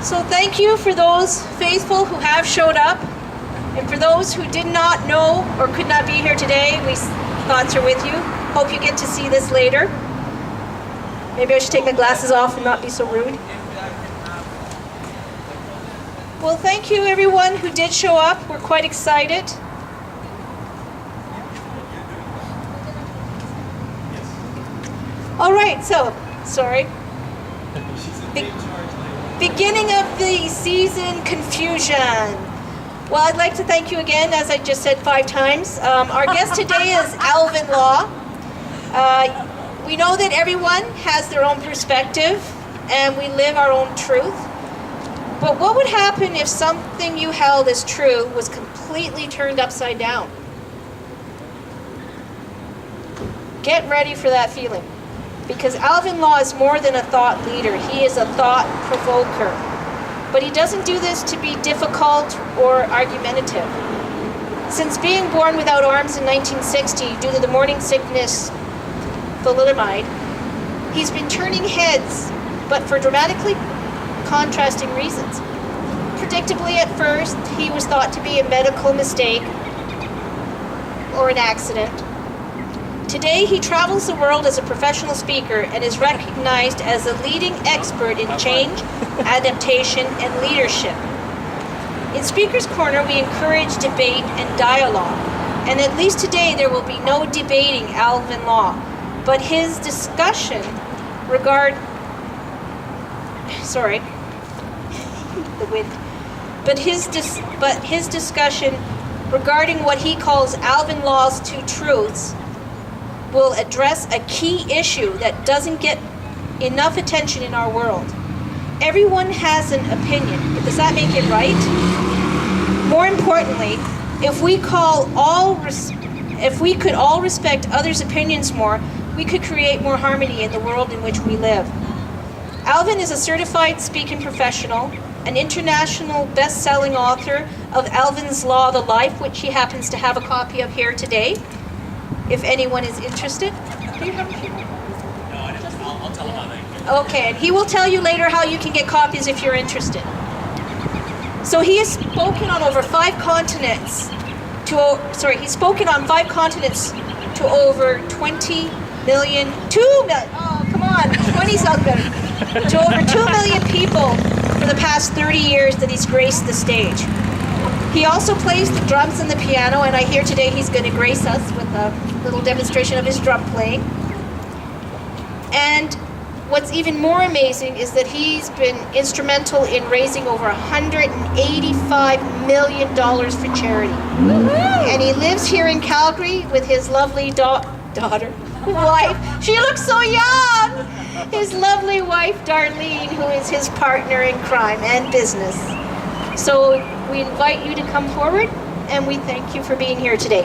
So thank you for those faithful who have showed up. And for those who did not know or could not be here today, thoughts are with you. Hope you get to see this later. Maybe I should take my glasses off and not be so rude. Well, thank you everyone who did show up. We're quite excited. All right, so, sorry. Beginning of the season confusion. Well, I'd like to thank you again, as I just said 5 times. Our guest today is Alvin Law. We know that everyone has their own perspective, and we live our own truth. But what would happen if something you held as true was completely turned upside down? Get ready for that feeling. Because Alvin Law is more than a thought leader. He is a thought provoker. But he doesn't do this to be difficult or argumentative. Since being born without arms in 1960 due to the morning sickness thalidomide, he's been turning heads, but for dramatically contrasting reasons. Predictably at first, he was thought to be a medical mistake or an accident. Today, he travels the world as a professional speaker and is recognized as a leading expert in change, adaptation, and leadership. In Speaker's Corner, we encourage debate and dialogue, and at least today there will be no debating Alvin Law, but his discussion his discussion regarding what he calls Alvin Law's 2 truths will address a key issue that doesn't get enough attention in our world. Everyone has an opinion, but does that make it right? More importantly, if we could all respect others' opinions more, we could create more harmony in the world in which we live. Alvin is a certified speaking professional, an international best-selling author of Alvin's Law, The Life, which he happens to have a copy of here today. If anyone is interested. Do you have a few? No, I didn't. I'll tell him how they can. Okay, and he will tell you later how you can get copies if you're interested. So he has spoken on over 5 continents he's spoken on 5 continents to over 20 million, 2 million, oh, come on, 20 sounds better, to over 2 million people for the past 30 years that he's graced the stage. He also plays the drums and the piano, and I hear today he's going to grace us with a little demonstration of his drum playing. And what's even more amazing is that he's been instrumental in raising over $185 million for charity. Woo-hoo! And he lives here in Calgary with his lovely wife. She looks so young! His lovely wife, Darlene, who is his partner in crime and business. So we invite you to come forward, and we thank you for being here today.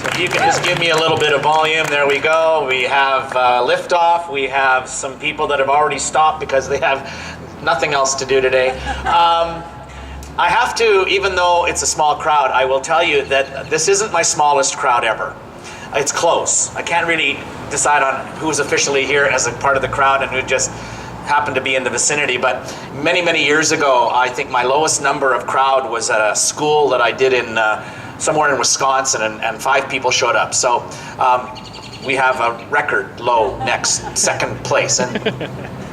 So if you can just give me a little bit of volume, there we go. We have liftoff. We have some people that have already stopped because they have nothing else to do today. I have to, even though it's a small crowd, I will tell you that this isn't my smallest crowd ever. It's close. I can't really decide on who's officially here as a part of the crowd and who just happened to be in the vicinity, but many, many years ago, I think my lowest number of crowd was at a school that I did in somewhere in Wisconsin, and 5 people showed up. So we have a record low second place, and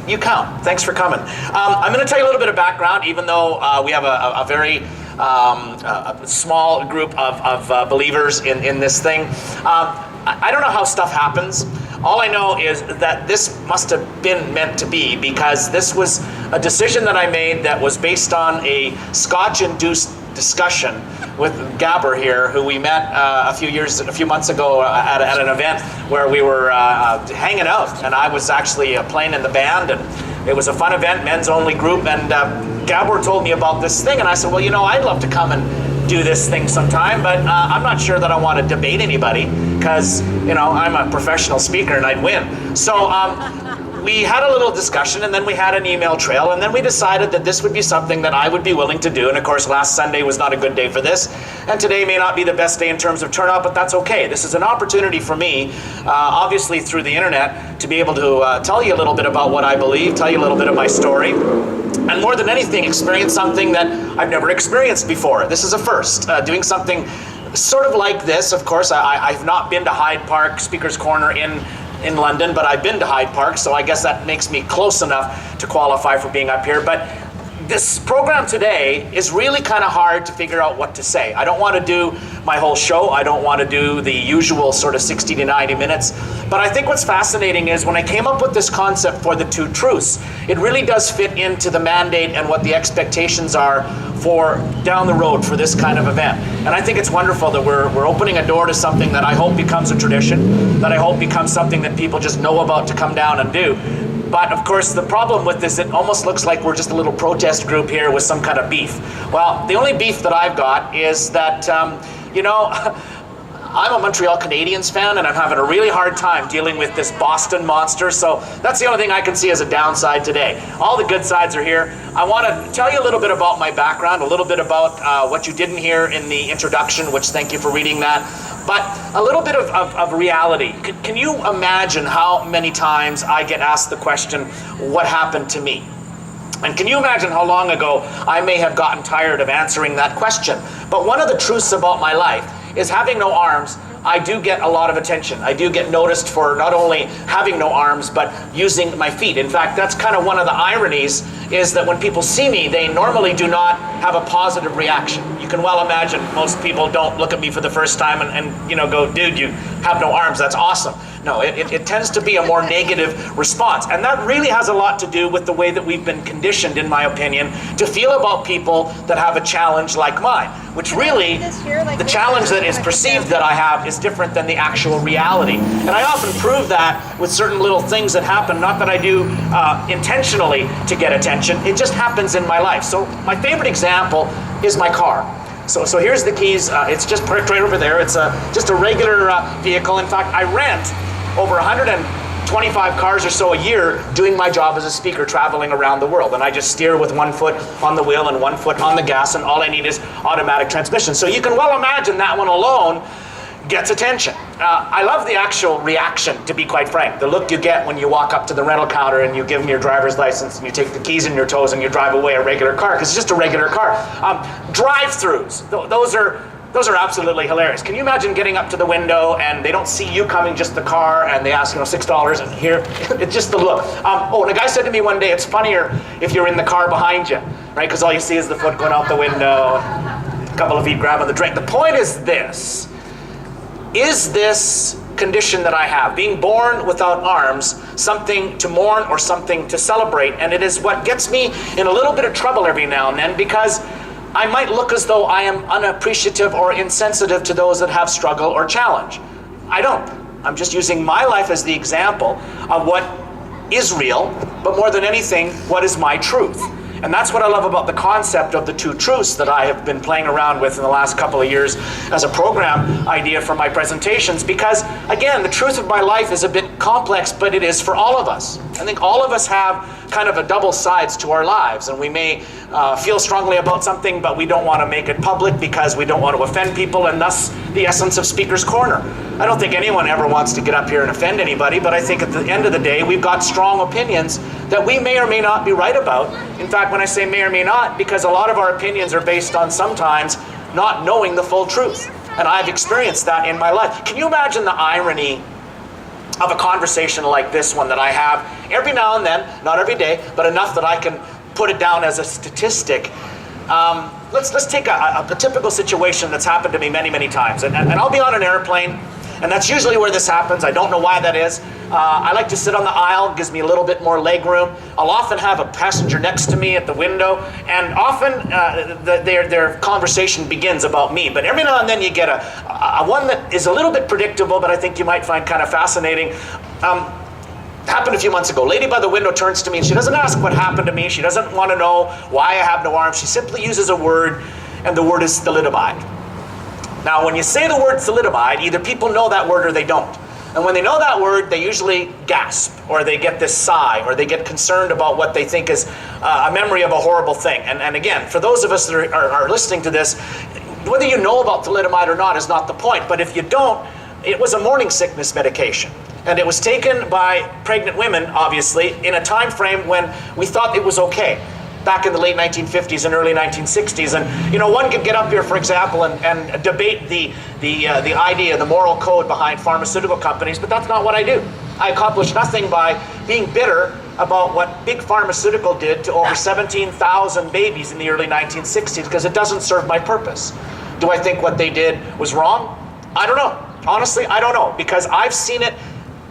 you count. Thanks for coming. I'm going to tell you a little bit of background, even though we have a very a small group of believers in this thing. I don't know how stuff happens. All I know is that this must have been meant to be, because this was a decision that I made that was based on a Scotch-induced discussion with Gabber here, who we met a few months ago at an event where we were hanging out, and I was actually playing in the band, and it was a fun event, men's only group, and Gabber told me about this thing, and I said, well, I'd love to come and do this thing sometime, but I'm not sure that I want to debate anybody, because I'm a professional speaker and I'd win. So we had a little discussion, and then we had an email trail, and then we decided that this would be something that I would be willing to do. And of course, last Sunday was not a good day for this, and today may not be the best day in terms of turnout, but that's okay. This is an opportunity for me, obviously through the internet, to be able to tell you a little bit about what I believe, tell you a little bit of my story, and more than anything, experience something that I've never experienced before. This is a first, doing something sort of like this. Of course, I've not been to Hyde Park Speaker's Corner in London, but I've been to Hyde Park, so I guess that makes me close enough to qualify for being up here. But this program today is really kind of hard to figure out what to say. I don't want to do my whole show. I don't want to do the usual sort of 60 to 90 minutes. But I think what's fascinating is when I came up with this concept for the two truths, it really does fit into the mandate and what the expectations are for down the road for this kind of event. And I think it's wonderful that we're opening a door to something that I hope becomes a tradition, that I hope becomes something that people just know about to come down and do. But of course, the problem with this, it almost looks like we're just a little protest group here with some kind of beef. Well, the only beef that I've got is that, you know, I'm a Montreal Canadiens fan, and I'm having a really hard time dealing with this Boston monster, so that's the only thing I can see as a downside today. All the good sides are here. I want to tell you a little bit about my background, a little bit about what you didn't hear in the introduction, which thank you for reading that, but a little bit of reality. Can you imagine how many times I get asked the question, what happened to me? And can you imagine how long ago I may have gotten tired of answering that question? But one of the truths about my life is having no arms, I do get a lot of attention. I do get noticed for not only having no arms, but using my feet. In fact, that's kind of one of the ironies, is that when people see me, they normally do not have a positive reaction. You can well imagine most people don't look at me for the first time and you know, go, dude, you have no arms, that's awesome. No, it tends to be a more negative response. And that really has a lot to do with the way that we've been conditioned, in my opinion, to feel about people that have a challenge like mine, which really, the challenge that is perceived that I have is different than the actual reality. And I often prove that with certain little things that happen, not that I do intentionally to get attention, it just happens in my life. So my favorite example is my car. So here's the keys. It's just parked right over there. It's just a regular vehicle. In fact, I rent over 125 cars or so a year doing my job as a speaker, traveling around the world. And I just steer with one foot on the wheel and one foot on the gas, and all I need is automatic transmission. So you can well imagine that one alone gets attention. I love the actual reaction, to be quite frank. The look you get when you walk up to the rental counter and you give them your driver's license and you take the keys in your toes and you drive away a regular car, because it's just a regular car. Drive-throughs, those are absolutely hilarious. Can you imagine getting up to the window and they don't see you coming, just the car, and they ask, $6, and here, it's just the look. And a guy said to me one day, it's funnier if you're in the car behind you, right? Because all you see is the foot going out the window, a couple of feet grabbing the drink. The point is this. Is this condition that I have, being born without arms, something to mourn or something to celebrate? And it is what gets me in a little bit of trouble every now and then, because I might look as though I am unappreciative or insensitive to those that have struggle or challenge. I don't. I'm just using my life as the example of what is real, but more than anything, what is my truth. And that's what I love about the concept of the two truths that I have been playing around with in the last couple of years as a program idea for my presentations, because again, the truth of my life is a bit complex, but it is for all of us. I think all of us have kind of a double sides to our lives, and we may feel strongly about something, but we don't want to make it public because we don't want to offend people, and thus the essence of Speaker's Corner. I don't think anyone ever wants to get up here and offend anybody, but I think at the end of the day, we've got strong opinions that we may or may not be right about. In fact, when I say may or may not, because a lot of our opinions are based on sometimes not knowing the full truth. And I've experienced that in my life. Can you imagine the irony of a conversation like this one that I have every now and then, not every day, but enough that I can put it down as a statistic? Let's take a typical situation that's happened to me many, many times. And I'll be on an airplane, and that's usually where this happens. I don't know why that is. I like to sit on the aisle, gives me a little bit more leg room. I'll often have a passenger next to me at the window, and often their conversation begins about me. But every now and then you get a one that is a little bit predictable, but I think you might find kind of fascinating. Happened a few months ago. Lady by the window turns to me and she doesn't ask what happened to me. She doesn't want to know why I have no arms. She simply uses a word, and the word is thalidomide. Now, when you say the word thalidomide, either people know that word or they don't. And when they know that word, they usually gasp, or they get this sigh, or they get concerned about what they think is a memory of a horrible thing. And again, for those of us that are listening to this, whether you know about thalidomide or not is not the point. But if you don't, it was a morning sickness medication. And it was taken by pregnant women, obviously, in a time frame when we thought it was okay, back in the late 1950s and early 1960s. And you know, one could get up here, for example, and debate the idea, the moral code behind pharmaceutical companies, but that's not what I do. I accomplish nothing by being bitter about what big pharmaceutical did to over 17,000 babies in the early 1960s, because it doesn't serve my purpose. Do I think what they did was wrong? I don't know. Honestly, I don't know, because I've seen it.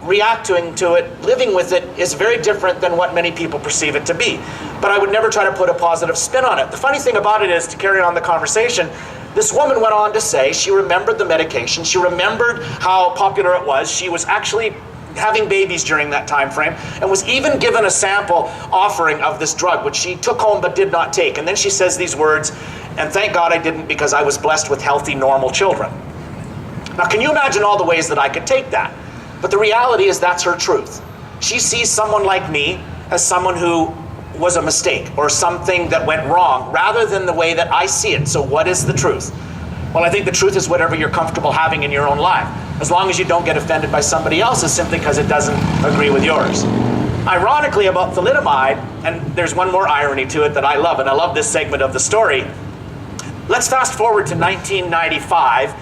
Reacting to it, living with it, is very different than what many people perceive it to be. But I would never try to put a positive spin on it. The funny thing about it is, to carry on the conversation, this woman went on to say she remembered the medication, she remembered how popular it was, she was actually having babies during that time frame, and was even given a sample offering of this drug, which she took home but did not take. And then she says these words, "And thank God I didn't, because I was blessed with healthy, normal children." Now, can you imagine all the ways that I could take that? But the reality is, that's her truth. She sees someone like me as someone who was a mistake or something that went wrong, rather than the way that I see it. So what is the truth? Well, I think the truth is whatever you're comfortable having in your own life, as long as you don't get offended by somebody else's simply because it doesn't agree with yours. Ironically, about thalidomide, and there's one more irony to it that I love, and I love this segment of the story. Let's fast forward to 1995,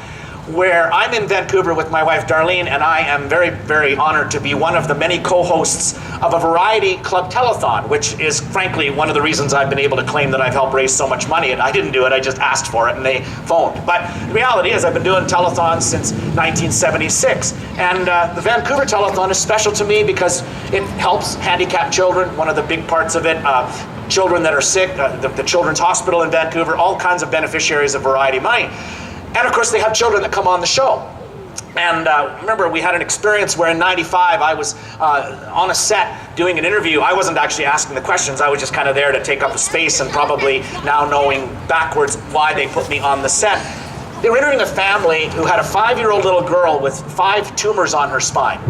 where I'm in Vancouver with my wife Darlene, and I am very, very honored to be one of the many co-hosts of a variety club telethon, which is frankly one of the reasons I've been able to claim that I've helped raise so much money. And I didn't do it, I just asked for it and they phoned. But the reality is, I've been doing telethons since 1976. And the Vancouver telethon is special to me because it helps handicapped children, one of the big parts of it. Children that are sick, the Children's Hospital in Vancouver, all kinds of beneficiaries of variety money. And of course, they have children that come on the show. And remember, we had an experience where in '95, I was on a set doing an interview. I wasn't actually asking the questions. I was just kind of there to take up a space, and probably now knowing backwards why they put me on the set. They were interviewing a family who had a 5-year-old little girl with 5 tumors on her spine.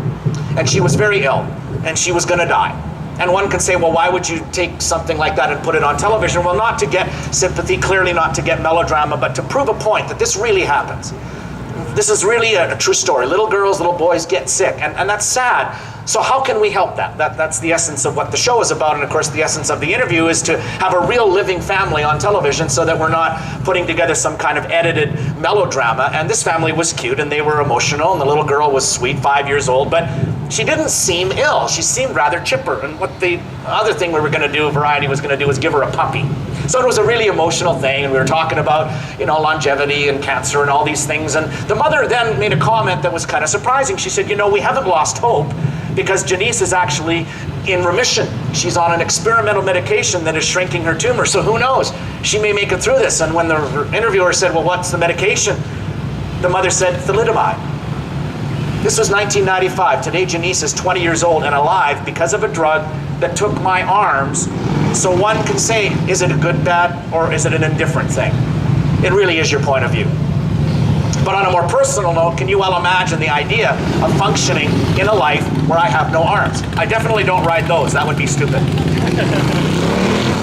And she was very ill, and she was going to die. And one could say, well, why would you take something like that and put it on television? Well, not to get sympathy, clearly not to get melodrama, but to prove a point that this really happens. This is really a true story. Little girls, little boys get sick, and that's sad. So how can we help that? That's the essence of what the show is about, and of course the essence of the interview is to have a real living family on television so that we're not putting together some kind of edited melodrama. And this family was cute, and they were emotional, and the little girl was sweet, 5 years old, but she didn't seem ill. She seemed rather chipper, and what the other thing we were going to do, Variety was going to do, was give her a puppy. So it was a really emotional thing, and we were talking about, you know, longevity and cancer and all these things. And the mother then made a comment that was kind of surprising. She said, you know, we haven't lost hope, because Janice is actually in remission. She's on an experimental medication that is shrinking her tumor, so who knows? She may make it through this. And when the interviewer said, well, what's the medication? The mother said, thalidomide. This was 1995. Today, Janice is 20 years old and alive because of a drug that took my arms. So one can say, is it a good, bad, or is it an indifferent thing? It really is your point of view. But on a more personal note, can you well imagine the idea of functioning in a life where I have no arms? I definitely don't ride those. That would be stupid.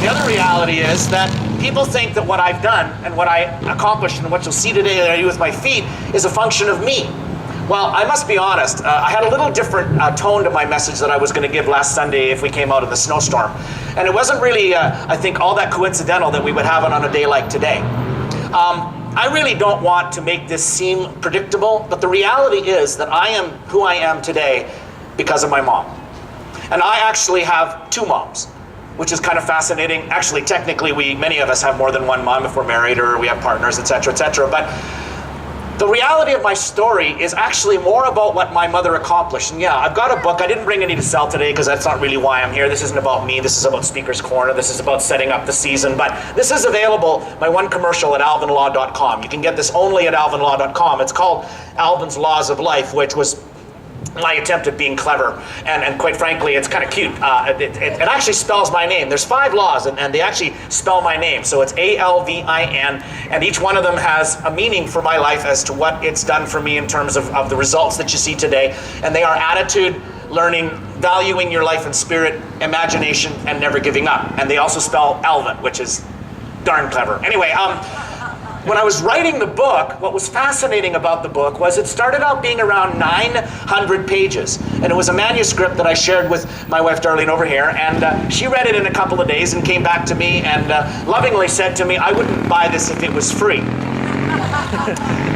The other reality is that people think that what I've done and what I accomplished and what you'll see today that I do with my feet is a function of me. Well, I must be honest, I had a little different tone to my message that I was going to give last Sunday if we came out of the snowstorm. And it wasn't really, I think, all that coincidental that we would have it on a day like today. I really don't want to make this seem predictable, but the reality is that I am who I am today because of my mom. And I actually have 2 moms, which is kind of fascinating. Actually, technically, many of us have more than one mom if we're married or we have partners, etc., etc. But the reality of my story is actually more about what my mother accomplished. And yeah, I've got a book. I didn't bring any to sell today because that's not really why I'm here. This isn't about me. This is about Speaker's Corner. This is about setting up the season. But this is available, my one commercial, at alvinlaw.com. You can get this only at alvinlaw.com. It's called Alvin's Laws of Life, which was my attempt at being clever, and quite frankly, it's kind of cute. It actually spells my name. There's 5 laws, and they actually spell my name. So it's Alvin, and each one of them has a meaning for my life as to what it's done for me in terms of the results that you see today. And they are attitude, learning, valuing your life and spirit, imagination, and never giving up. And they also spell Alvin, which is darn clever. Anyway, when I was writing the book, what was fascinating about the book was it started out being around 900 pages. And it was a manuscript that I shared with my wife, Darlene, over here. And she read it in a couple of days and came back to me and lovingly said to me, I wouldn't buy this if it was free.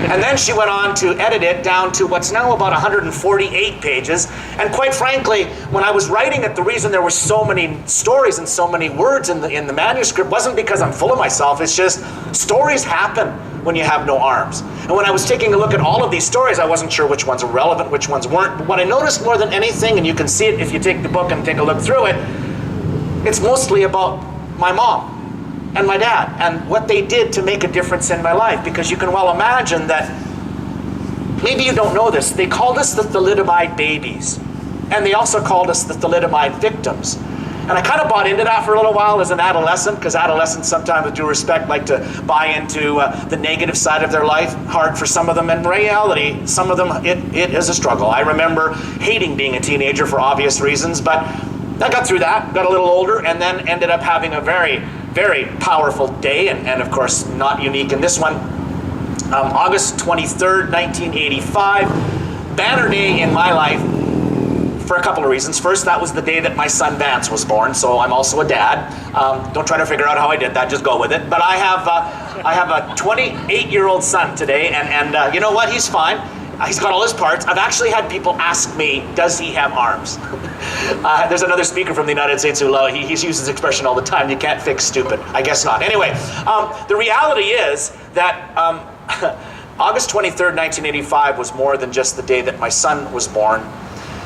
And then she went on to edit it down to what's now about 148 pages. And quite frankly, when I was writing it, the reason there were so many stories and so many words in the manuscript wasn't because I'm full of myself. It's just stories happen when you have no arms. And when I was taking a look at all of these stories, I wasn't sure which ones were relevant, which ones weren't. But what I noticed more than anything, and you can see it if you take the book and take a look through it, it's mostly about my mom and my dad and what they did to make a difference in my life. Because you can well imagine that, maybe you don't know this, they called us the thalidomide babies. And they also called us the thalidomide victims. And I kind of bought into that for a little while as an adolescent, because adolescents sometimes, with due respect, like to buy into the negative side of their life. Hard for some of them. In reality, some of them, it is a struggle. I remember hating being a teenager for obvious reasons, but I got through that, got a little older, and then ended up having a very, very powerful day, and of course, not unique in this one. August 23rd, 1985, banner day in my life for a couple of reasons. First, that was the day that my son Vance was born, so I'm also a dad. Don't try to figure out how I did that, just go with it. But I have a 28-year-old son today, and you know what? He's fine. He's got all his parts. I've actually had people ask me, does he have arms? There's another speaker from the United States who he uses this expression all the time, you can't fix stupid. I guess not. Anyway, the reality is that August 23rd, 1985 was more than just the day that my son was born.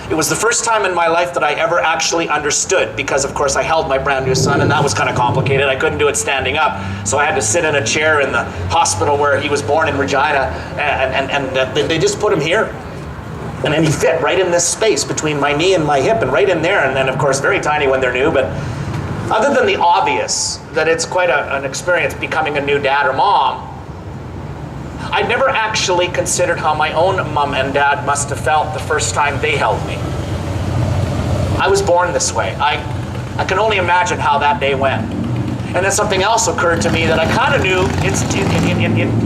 It was the first time in my life that I ever actually understood, because of course I held my brand new son, and that was kind of complicated. I couldn't do it standing up, so I had to sit in a chair in the hospital where he was born in Regina, and they just put him here. And then he fit right in this space between my knee and my hip, and right in there, and then of course very tiny when they're new, but other than the obvious, that it's quite an experience becoming a new dad or mom, I'd never actually considered how my own mom and dad must have felt the first time they held me. I was born this way. I can only imagine how that day went. And then something else occurred to me that I kind of knew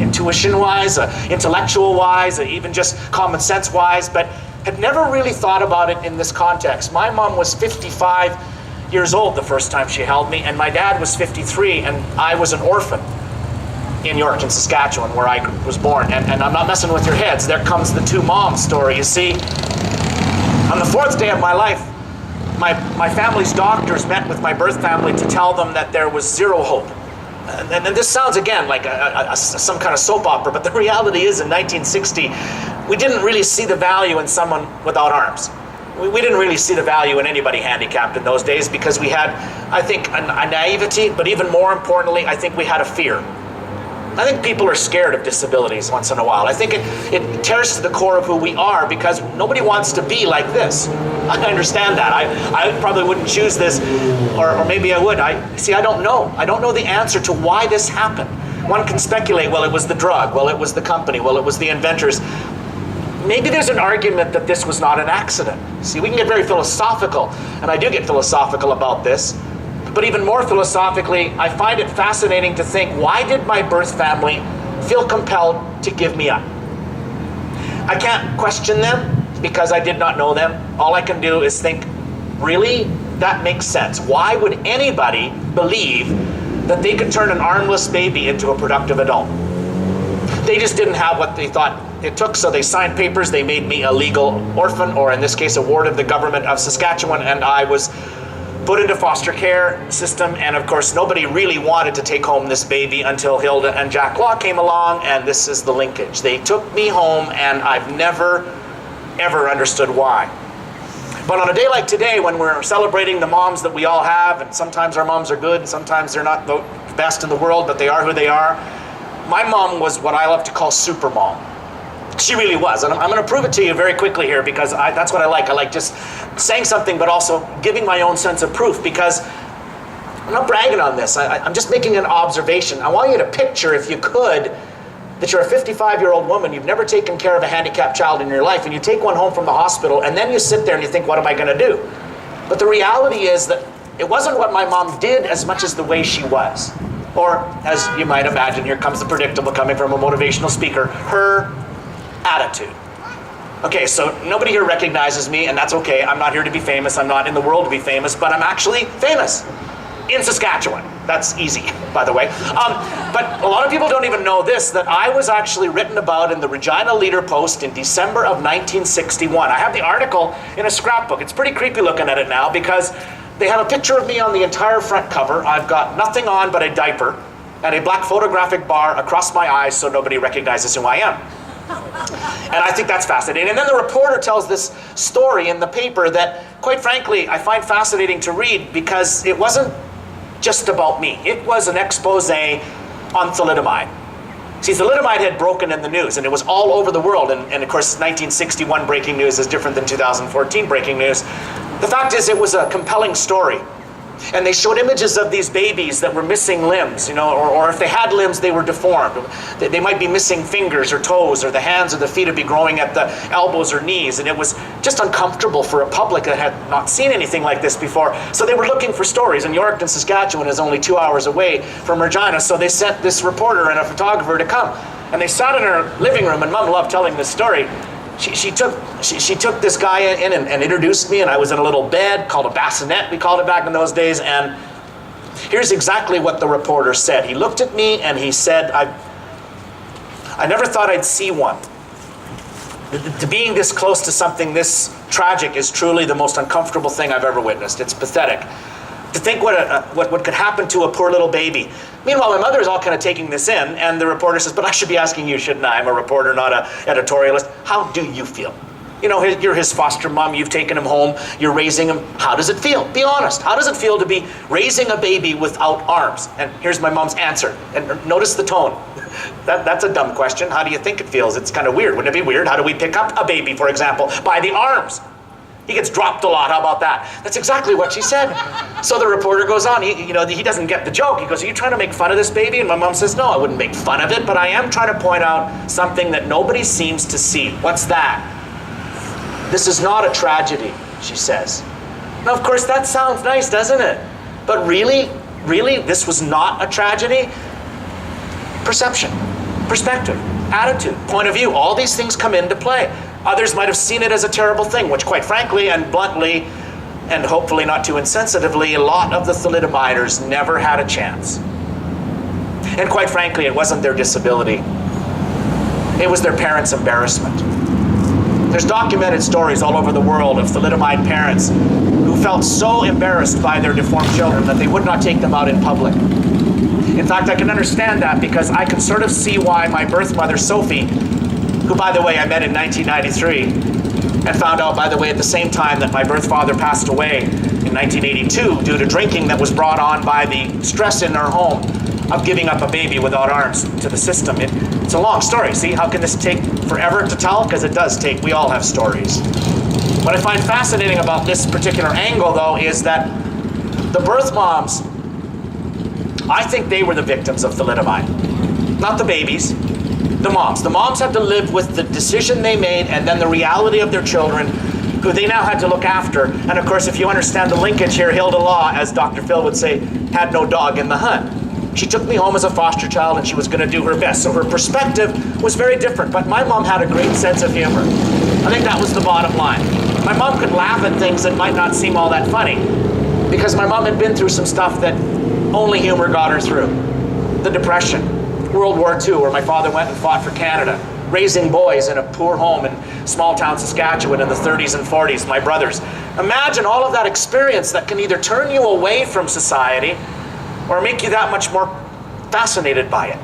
intuition-wise, intellectual-wise, even just common sense-wise, but had never really thought about it in this context. My mom was 55 years old the first time she held me, and my dad was 53, and I was an orphan in York, in Saskatchewan, where I was born. And I'm not messing with your heads. There comes the two moms story. You see, on the 4th day of my life, my family's doctors met with my birth family to tell them that there was zero hope. And this sounds, again, like some kind of soap opera, but the reality is in 1960, we didn't really see the value in someone without arms. We didn't really see the value in anybody handicapped in those days, because we had, I think, a naivety, but even more importantly, I think we had a fear. I think people are scared of disabilities once in a while. I think it tears to the core of who we are, because nobody wants to be like this. I understand that. I probably wouldn't choose this, or maybe I would. I don't know. I don't know the answer to why this happened. One can speculate, well, it was the drug, well, it was the company, well, it was the inventors. Maybe there's an argument that this was not an accident. See, we can get very philosophical, and I do get philosophical about this. But even more philosophically, I find it fascinating to think, why did my birth family feel compelled to give me up? I can't question them, because I did not know them. All I can do is think, really? That makes sense. Why would anybody believe that they could turn an armless baby into a productive adult? They just didn't have what they thought it took, so they signed papers. They made me a legal orphan, or in this case, a ward of the government of Saskatchewan, and I was put into foster care system. And of course, nobody really wanted to take home this baby until Hilda and Jack Law came along, and this is the linkage. They took me home, and I've never, ever understood why. But on a day like today, when we're celebrating the moms that we all have, and sometimes our moms are good, and sometimes they're not the best in the world, but they are who they are, my mom was what I love to call super mom. She really was, and I'm going to prove it to you very quickly here because that's what I like. I like just saying something, but also giving my own sense of proof because I'm not bragging on this. I'm just making an observation. I want you to picture, if you could, that you're a 55-year-old woman, you've never taken care of a handicapped child in your life, and you take one home from the hospital, and then you sit there and you think, what am I going to do? But the reality is that it wasn't what my mom did as much as the way she was. Or, as you might imagine, here comes the predictable coming from a motivational speaker, her attitude. Okay, so nobody here recognizes me, and that's okay. I'm not here to be famous. I'm not in the world to be famous, but I'm actually famous in Saskatchewan. That's easy, by the way. But a lot of people don't even know this, that I was actually written about in the Regina Leader Post in December of 1961. I have the article in a scrapbook. It's pretty creepy looking at it now because they have a picture of me on the entire front cover. I've got nothing on but a diaper and a black photographic bar across my eyes so nobody recognizes who I am. And I think that's fascinating. And then the reporter tells this story in the paper that, quite frankly, I find fascinating to read because it wasn't just about me. It was an expose on thalidomide. See, thalidomide had broken in the news, and it was all over the world. And of course, 1961 breaking news is different than 2014 breaking news. The fact is, it was a compelling story. And they showed images of these babies that were missing limbs, or if they had limbs, they were deformed. They might be missing fingers or toes, or the hands or the feet would be growing at the elbows or knees. And it was just uncomfortable for a public that had not seen anything like this before. So they were looking for stories. And Yorkton, Saskatchewan is only 2 hours away from Regina. So they sent this reporter and a photographer to come. And they sat in her living room, and Mom loved telling this story. She took this guy in and introduced me, and I was in a little bed called a bassinet, we called it back in those days, and here's exactly what the reporter said. He looked at me and he said, I never thought I'd see one. To being this close to something this tragic is truly the most uncomfortable thing I've ever witnessed. It's pathetic. To think what could happen to a poor little baby. Meanwhile, my mother is all kind of taking this in, and the reporter says, but I should be asking you, shouldn't I? I'm a reporter, not an editorialist. How do you feel? You're his foster mom, you've taken him home, you're raising him. How does it feel? Be honest. How does it feel to be raising a baby without arms? And here's my mom's answer. And notice the tone. That's a dumb question. How do you think it feels? It's kind of weird. Wouldn't it be weird? How do we pick up a baby, for example? By the arms. He gets dropped a lot. How about that? That's exactly what she said. So the reporter goes on. He doesn't get the joke. He goes, are you trying to make fun of this baby? And my mom says, no, I wouldn't make fun of it, but I am trying to point out something that nobody seems to see. What's that? This is not a tragedy, she says. Now, of course, that sounds nice, doesn't it? But really, this was not a tragedy? Perception, perspective, attitude, point of view, all these things come into play. Others might have seen it as a terrible thing, which quite frankly and bluntly, and hopefully not too insensitively, a lot of the thalidomiders never had a chance. And quite frankly, it wasn't their disability. It was their parents' embarrassment. There's documented stories all over the world of thalidomide parents who felt so embarrassed by their deformed children that they would not take them out in public. In fact, I can understand that because I can sort of see why my birth mother, Sophie, who, by the way, I met in 1993, and found out, by the way, at the same time that my birth father passed away in 1982 due to drinking that was brought on by the stress in our home of giving up a baby without arms to the system. It's a long story. See, how can this take forever to tell? Because it does take. We all have stories. What I find fascinating about this particular angle, though, is that the birth moms, I think they were the victims of thalidomide. Not the babies. The moms. The moms had to live with the decision they made and then the reality of their children, who they now had to look after. And of course, if you understand the linkage here, Hilda Law, as Dr. Phil would say, had no dog in the hunt. She took me home as a foster child and she was going to do her best. So her perspective was very different. But my mom had a great sense of humor. I think that was the bottom line. My mom could laugh at things that might not seem all that funny because my mom had been through some stuff that only humor got her through. The Depression. World War II, where my father went and fought for Canada, raising boys in a poor home in small town Saskatchewan in the 30s and 40s, my brothers. Imagine all of that experience that can either turn you away from society or make you that much more fascinated by it.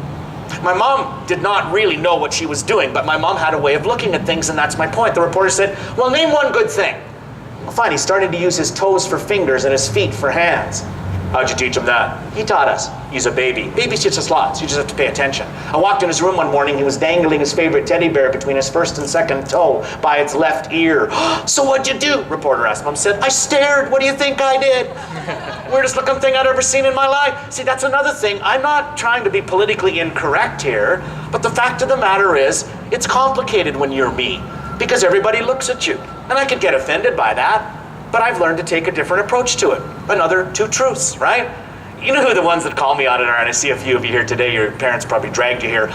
My mom did not really know what she was doing, but my mom had a way of looking at things, and that's my point. The reporter said, well, name one good thing. Well, fine, he started to use his toes for fingers and his feet for hands. How'd you teach him that? He taught us. He's a baby. Babies teach us lots. You just have to pay attention. I walked in his room one morning. He was dangling his favorite teddy bear between his first and second toe by its left ear. So what'd you do? Reporter asked. Mom said, I stared. What do you think I did? Weirdest looking thing I'd ever seen in my life. See, that's another thing. I'm not trying to be politically incorrect here, but the fact of the matter is, it's complicated when you're me, because everybody looks at you. And I could get offended by that. But I've learned to take a different approach to it. Another two truths, right? You know who the ones that call me on it are, and I see a few of you here today. Your parents probably dragged you here.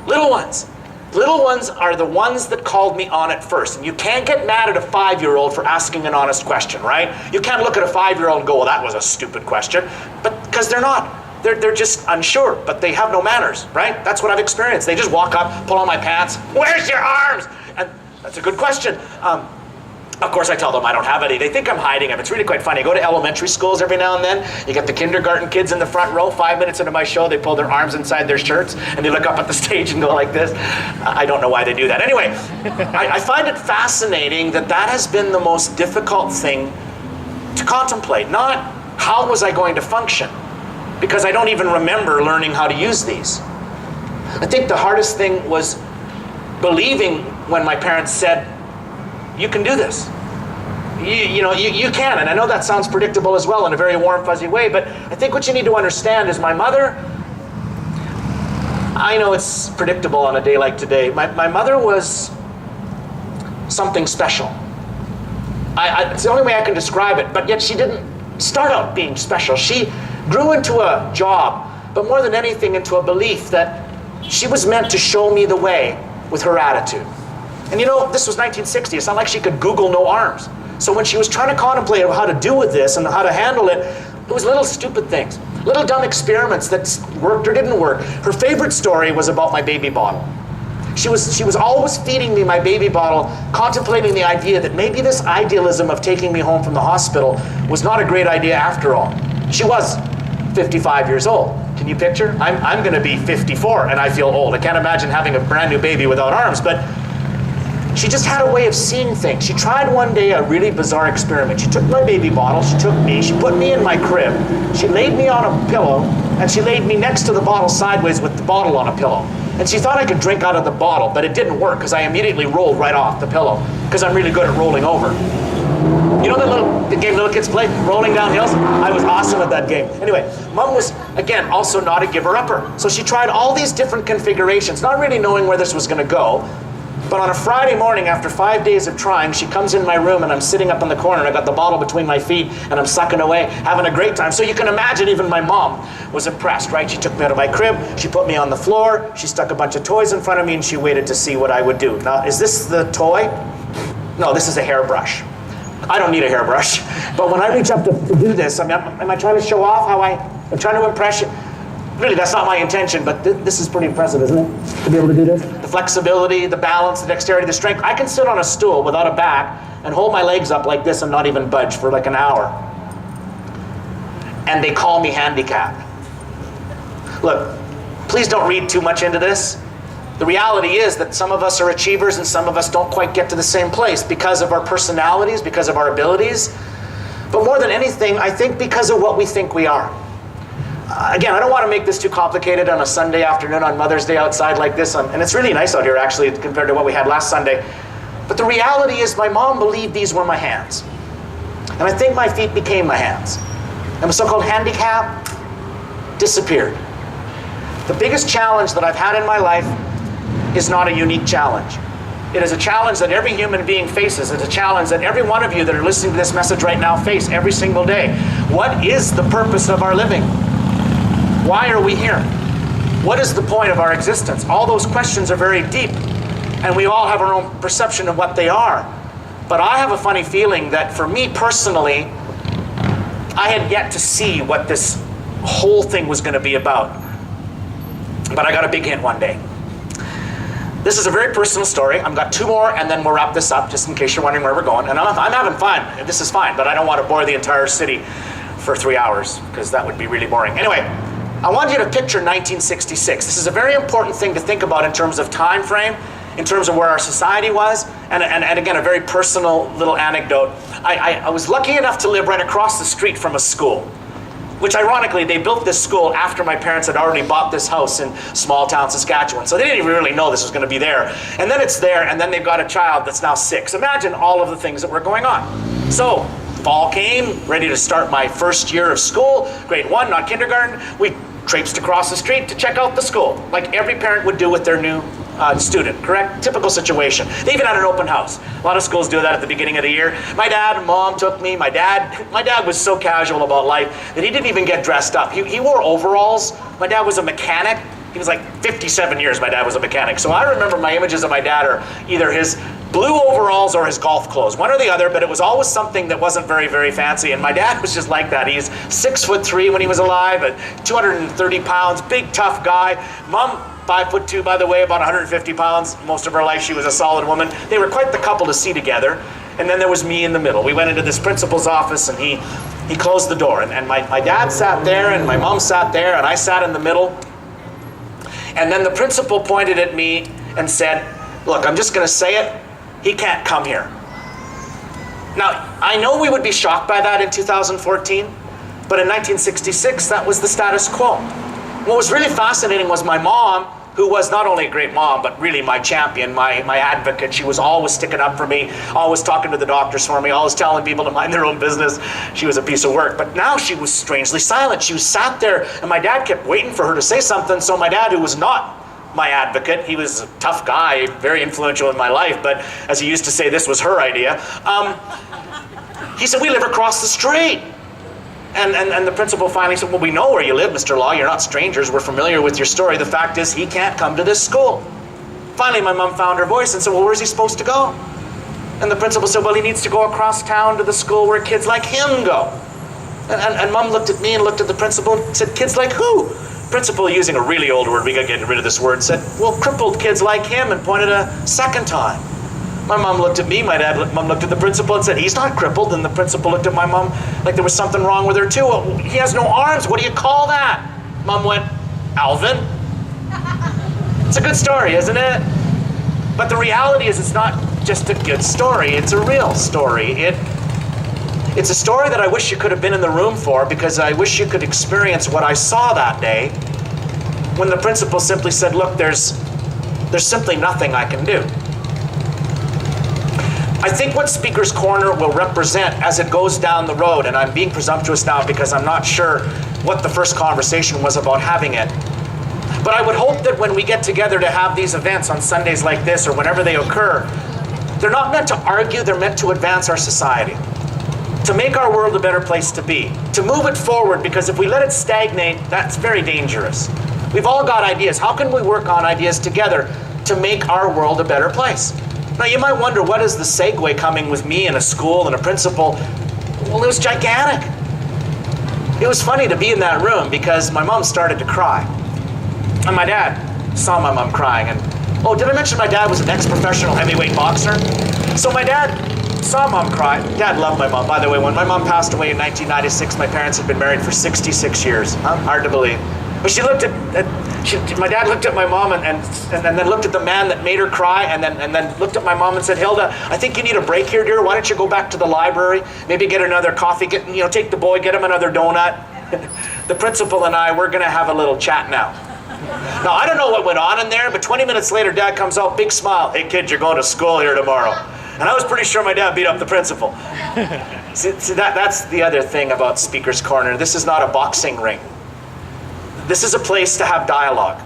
Little ones. Little ones are the ones that called me on it first. And you can't get mad at a 5-year-old for asking an honest question, right? You can't look at a 5-year-old and go, well, that was a stupid question. But because they're not. They're just unsure, but they have no manners, right? That's what I've experienced. They just walk up, pull on my pants, where's your arms? And that's a good question. Of course, I tell them I don't have any. They think I'm hiding them. It's really quite funny. I go to elementary schools every now and then. You get the kindergarten kids in the front row. 5 minutes into my show, they pull their arms inside their shirts, and they look up at the stage and go like this. I don't know why they do that. Anyway, I find it fascinating that that has been the most difficult thing to contemplate. Not how was I going to function, because I don't even remember learning how to use these. I think the hardest thing was believing when my parents said, you can do this. You can. And I know that sounds predictable as well in a very warm, fuzzy way, but I think what you need to understand is my mother, I know it's predictable on a day like today. My mother was something special. It's the only way I can describe it, but yet she didn't start out being special. She grew into a job, but more than anything into a belief that she was meant to show me the way with her attitude. And this was 1960. It's not like she could Google no arms. So when she was trying to contemplate how to do with this and how to handle it, it was little stupid things, little dumb experiments that worked or didn't work. Her favorite story was about my baby bottle. She was always feeding me my baby bottle, contemplating the idea that maybe this idealism of taking me home from the hospital was not a great idea after all. She was 55 years old. Can you picture? I'm going to be 54 and I feel old. I can't imagine having a brand new baby without arms, but she just had a way of seeing things. She tried one day a really bizarre experiment. She took my baby bottle, she took me, she put me in my crib, she laid me on a pillow, and she laid me next to the bottle sideways with the bottle on a pillow. And she thought I could drink out of the bottle, but it didn't work because I immediately rolled right off the pillow because I'm really good at rolling over. You know the game little kids play, rolling down hills? I was awesome at that game. Anyway, Mom was, again, also not a giver-upper. So she tried all these different configurations, not really knowing where this was going to go. But on a Friday morning, after 5 days of trying, she comes in my room and I'm sitting up in the corner and I got the bottle between my feet and I'm sucking away, having a great time. So you can imagine even my mom was impressed, right? She took me out of my crib, she put me on the floor, she stuck a bunch of toys in front of me and she waited to see what I would do. Now, is this the toy? No, this is a hairbrush. I don't need a hairbrush. But when I reach up to do this, am I trying to show off how I'm trying to impress you? Really, that's not my intention, but this is pretty impressive, isn't it? To be able to do this. The flexibility, the balance, the dexterity, the strength. I can sit on a stool without a back and hold my legs up like this and not even budge for like an hour. And they call me handicapped. Look, please don't read too much into this. The reality is that some of us are achievers and some of us don't quite get to the same place because of our personalities, because of our abilities. But more than anything, I think because of what we think we are. Again, I don't want to make this too complicated on a Sunday afternoon on Mother's Day outside like this. And it's really nice out here, actually, compared to what we had last Sunday. But the reality is my mom believed these were my hands. And I think my feet became my hands. And the so-called handicap disappeared. The biggest challenge that I've had in my life is not a unique challenge. It is a challenge that every human being faces. It's a challenge that every one of you that are listening to this message right now face every single day. What is the purpose of our living? Why are we here? What is the point of our existence? All those questions are very deep, and we all have our own perception of what they are. But I have a funny feeling that for me personally, I had yet to see what this whole thing was going to be about. But I got a big hint one day. This is a very personal story. I've got 2 more, and then we'll wrap this up, just in case you're wondering where we're going. And I'm having fun. This is fine, but I don't want to bore the entire city for 3 hours, because that would be really boring. Anyway, I want you to picture 1966. This is a very important thing to think about in terms of time frame, in terms of where our society was, and again, a very personal little anecdote. I was lucky enough to live right across the street from a school. which ironically, they built this school after my parents had already bought this house in small town Saskatchewan. So they didn't even really know this was going to be there. And then it's there, and then they've got a child that's now 6. Imagine all of the things that were going on. So fall came, ready to start my first year of school, grade 1, not kindergarten. We traipsed across the street to check out the school, like every parent would do with their new student, correct? Typical situation. They even had an open house. A lot of schools do that at the beginning of the year. My dad and mom took me. My dad was so casual about life that he didn't even get dressed up. He wore overalls. My dad was a mechanic. He was like 57 years my dad was a mechanic. So I remember my images of my dad are either his blue overalls or his golf clothes, one or the other, but it was always something that wasn't very, very fancy. And my dad was just like that. He's 6'3" when he was alive, at 230 pounds, big, tough guy. Mom, 5'2", by the way, about 150 pounds. Most of her life, she was a solid woman. They were quite the couple to see together. And then there was me in the middle. We went into this principal's office, and he closed the door. And my dad sat there, and my mom sat there, and I sat in the middle. And then the principal pointed at me and said, "Look, I'm just going to say it. He can't come here." Now, I know we would be shocked by that in 2014, but in 1966, that was the status quo. What was really fascinating was my mom, who was not only a great mom, but really my champion, my advocate. She was always sticking up for me, always talking to the doctors for me, always telling people to mind their own business. She was a piece of work. But now she was strangely silent. She was sat there, and my dad kept waiting for her to say something. So my dad, who was not my advocate, he was a tough guy, very influential in my life, but as he used to say, this was her idea. He said, "We live across the street." And the principal finally said, "Well, we know where you live, Mr. Law. You're not strangers. We're familiar with your story. The fact is, he can't come to this school." Finally, my mom found her voice and said, "Well, where's he supposed to go?" And the principal said, "Well, he needs to go across town to the school where kids like him go." And mom looked at me and looked at the principal and said, "Kids like who?" Principal, using a really old word, we got to get rid of this word, said, "Well, crippled kids like him," and pointed a second time. My mom looked at me, mom looked at the principal and said, "He's not crippled." And the principal looked at my mom like there was something wrong with her too. "Well, he has no arms. What do you call that?" Mom went, "Alvin." It's a good story, isn't it? But the reality is, it's not just a good story. It's a real story. It's a story that I wish you could have been in the room for, because I wish you could experience what I saw that day when the principal simply said, "Look, there's simply nothing I can do." I think what Speaker's Corner will represent as it goes down the road, and I'm being presumptuous now because I'm not sure what the first conversation was about having it, but I would hope that when we get together to have these events on Sundays like this or whenever they occur, they're not meant to argue, they're meant to advance our society, to make our world a better place to be, to move it forward, because if we let it stagnate, that's very dangerous. We've all got ideas. How can we work on ideas together to make our world a better place? Now, you might wonder, what is the segue coming with me and a school and a principal? Well, it was gigantic. It was funny to be in that room because my mom started to cry. And my dad saw my mom crying. And, oh, did I mention my dad was an ex-professional heavyweight boxer? So my dad saw mom cry. Dad loved my mom. By the way, when my mom passed away in 1996, my parents had been married for 66 years. Hard to believe. But she looked my dad looked at my mom and then looked at the man that made her cry, and then looked at my mom and said, "Hilda, I think you need a break here, dear. Why don't you go back to the library? Maybe get another coffee, take the boy, get him another donut." The principal and I, we're gonna have a little chat now. Now, I don't know what went on in there, but 20 minutes later, Dad comes out, big smile. "Hey kid, you're going to school here tomorrow." And I was pretty sure my dad beat up the principal. See, that's the other thing about Speaker's Corner. This is not a boxing ring. This is a place to have dialogue.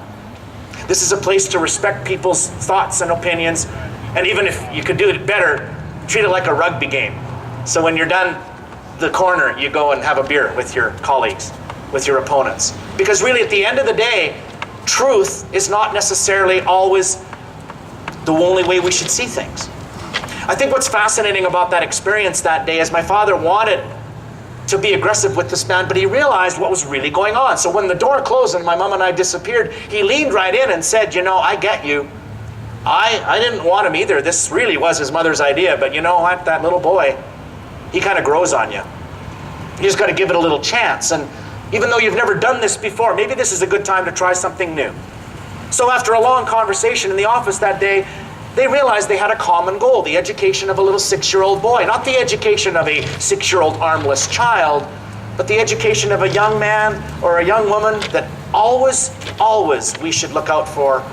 This is a place to respect people's thoughts and opinions. And even if you could do it better, treat it like a rugby game. So when you're done the corner, you go and have a beer with your colleagues, with your opponents. Because really, at the end of the day, truth is not necessarily always the only way we should see things. I think what's fascinating about that experience that day is my father wanted to be aggressive with this man, but he realized what was really going on. So when the door closed and my mom and I disappeared, he leaned right in and said, "I get you. I didn't want him either. This really was his mother's idea, but you know what? That little boy, he kind of grows on you. You just got to give it a little chance. And even though you've never done this before, maybe this is a good time to try something new." So after a long conversation in the office that day, they realized they had a common goal, the education of a little 6-year-old boy. Not the education of a 6-year-old armless child, but the education of a young man or a young woman that always, always we should look out for.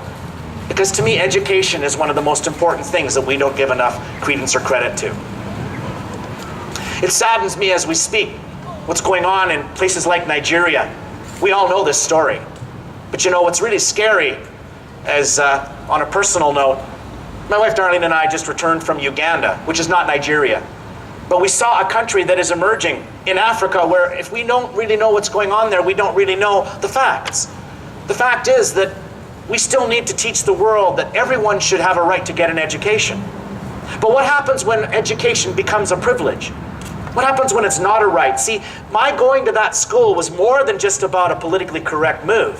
Because to me, education is one of the most important things that we don't give enough credence or credit to. It saddens me as we speak what's going on in places like Nigeria. We all know this story. But you know, what's really scary is, on a personal note, my wife Darlene and I just returned from Uganda, which is not Nigeria. But we saw a country that is emerging in Africa where if we don't really know what's going on there, we don't really know the facts. The fact is that we still need to teach the world that everyone should have a right to get an education. But what happens when education becomes a privilege? What happens when it's not a right? See, my going to that school was more than just about a politically correct move.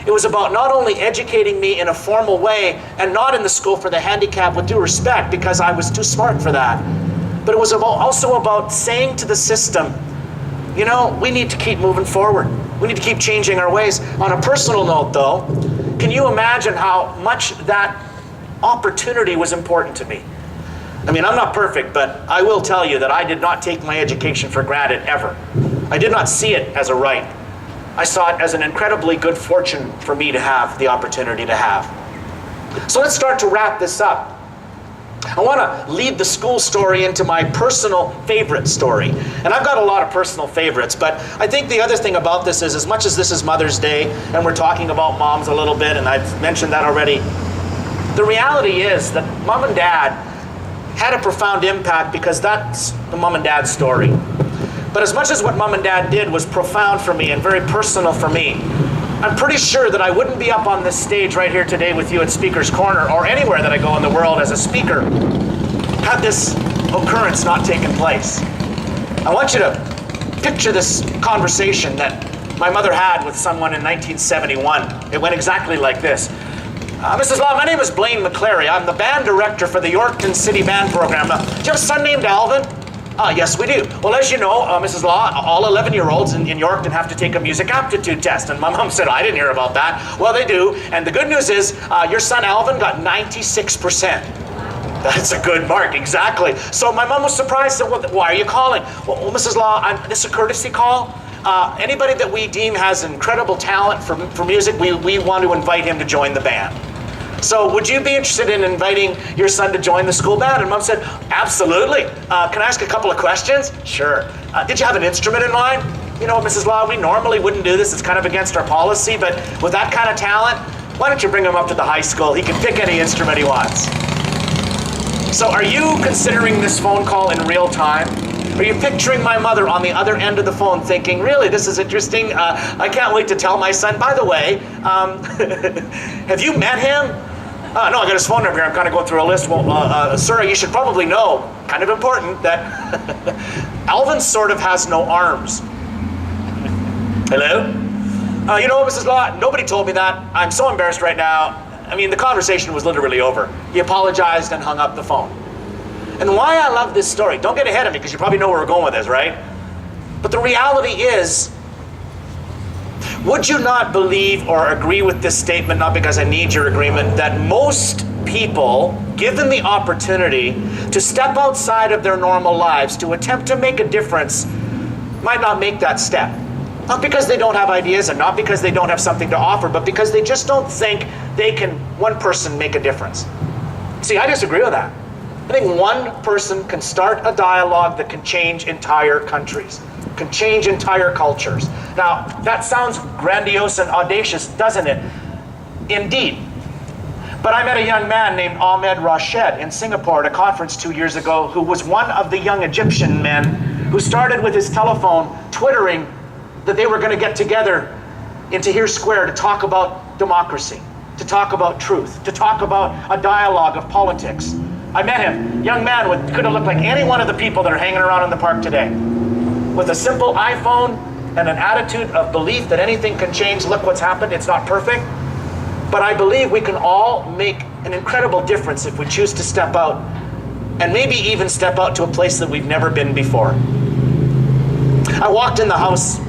It was about not only educating me in a formal way and not in the school for the handicapped, with due respect, because I was too smart for that. But it was also about saying to the system, you know, we need to keep moving forward. We need to keep changing our ways. On a personal note, though, can you imagine how much that opportunity was important to me? I mean, I'm not perfect, but I will tell you that I did not take my education for granted, ever. I did not see it as a right. I saw it as an incredibly good fortune for me to have the opportunity to have. So let's start to wrap this up. I want to lead the school story into my personal favorite story. And I've got a lot of personal favorites, but I think the other thing about this is, as much as this is Mother's Day, and we're talking about moms a little bit, and I've mentioned that already, the reality is that Mom and Dad had a profound impact because that's the Mom and Dad story. But as much as what Mom and Dad did was profound for me and very personal for me, I'm pretty sure that I wouldn't be up on this stage right here today with you at Speaker's Corner or anywhere that I go in the world as a speaker had this occurrence not taken place. I want you to picture this conversation that my mother had with someone in 1971. It went exactly like this. Mrs. Law, my name is Blaine McClary. I'm the band director for the Yorkton City Band Program. Do you have a son named Alvin? Yes, we do. Well, as you know, Mrs. Law, all 11-year-olds in Yorkton have to take a music aptitude test. And my mom said, I didn't hear about that. Well, they do. And the good news is your son Alvin got 96%. That's a good mark, exactly. So my mom was surprised. Said, well, why are you calling? Well, Mrs. Law, this is a courtesy call. Anybody that we deem has incredible talent for music, we want to invite him to join the band. So would you be interested in inviting your son to join the school band? And Mom said, absolutely. Can I ask a couple of questions? Sure. Did you have an instrument in mind? You know, Mrs. Law, we normally wouldn't do this. It's kind of against our policy, but with that kind of talent, why don't you bring him up to the high school? He can pick any instrument he wants. So are you considering this phone call in real time? Are you picturing my mother on the other end of the phone thinking, really, this is interesting. I can't wait to tell my son, by the way, have you met him? No, I got his phone number here. I'm kind of going through a list. Well, sir, you should probably know, kind of important, that Alvin sort of has no arms. Hello? You know, Mrs. Law, nobody told me that. I'm so embarrassed right now. I mean, the conversation was literally over. He apologized and hung up the phone. And why I love this story, don't get ahead of me because you probably know where we're going with this, right? But the reality is, would you not believe or agree with this statement, not because I need your agreement, that most people, given the opportunity to step outside of their normal lives, to attempt to make a difference, might not make that step? Not because they don't have ideas and not because they don't have something to offer, but because they just don't think they can, one person, make a difference. See, I disagree with that. I think one person can start a dialogue that can change entire countries, can change entire cultures. Now, that sounds grandiose and audacious, doesn't it? Indeed. But I met a young man named Ahmed Rashid in Singapore at a conference 2 years ago who was one of the young Egyptian men who started with his telephone twittering that they were going to get together in Tahrir Square to talk about democracy, to talk about truth, to talk about a dialogue of politics. I met him, young man with could have looked like any one of the people that are hanging around in the park today, with a simple iPhone and an attitude of belief that anything can change. Look what's happened. It's not perfect, but I believe we can all make an incredible difference if we choose to step out, and maybe even step out to a place that we've never been before. I walked in the house.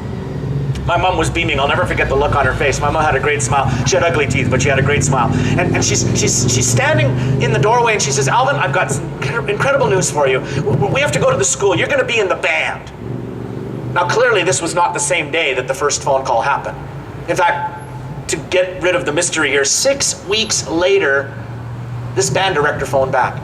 My mom was beaming. I'll never forget the look on her face. My mom had a great smile. She had ugly teeth, but she had a great smile. And she's standing in the doorway and she says, Alvin, I've got some incredible news for you. We have to go to the school. You're going to be in the band. Now clearly this was not the same day that the first phone call happened. In fact, to get rid of the mystery here, 6 weeks later, this band director phoned back.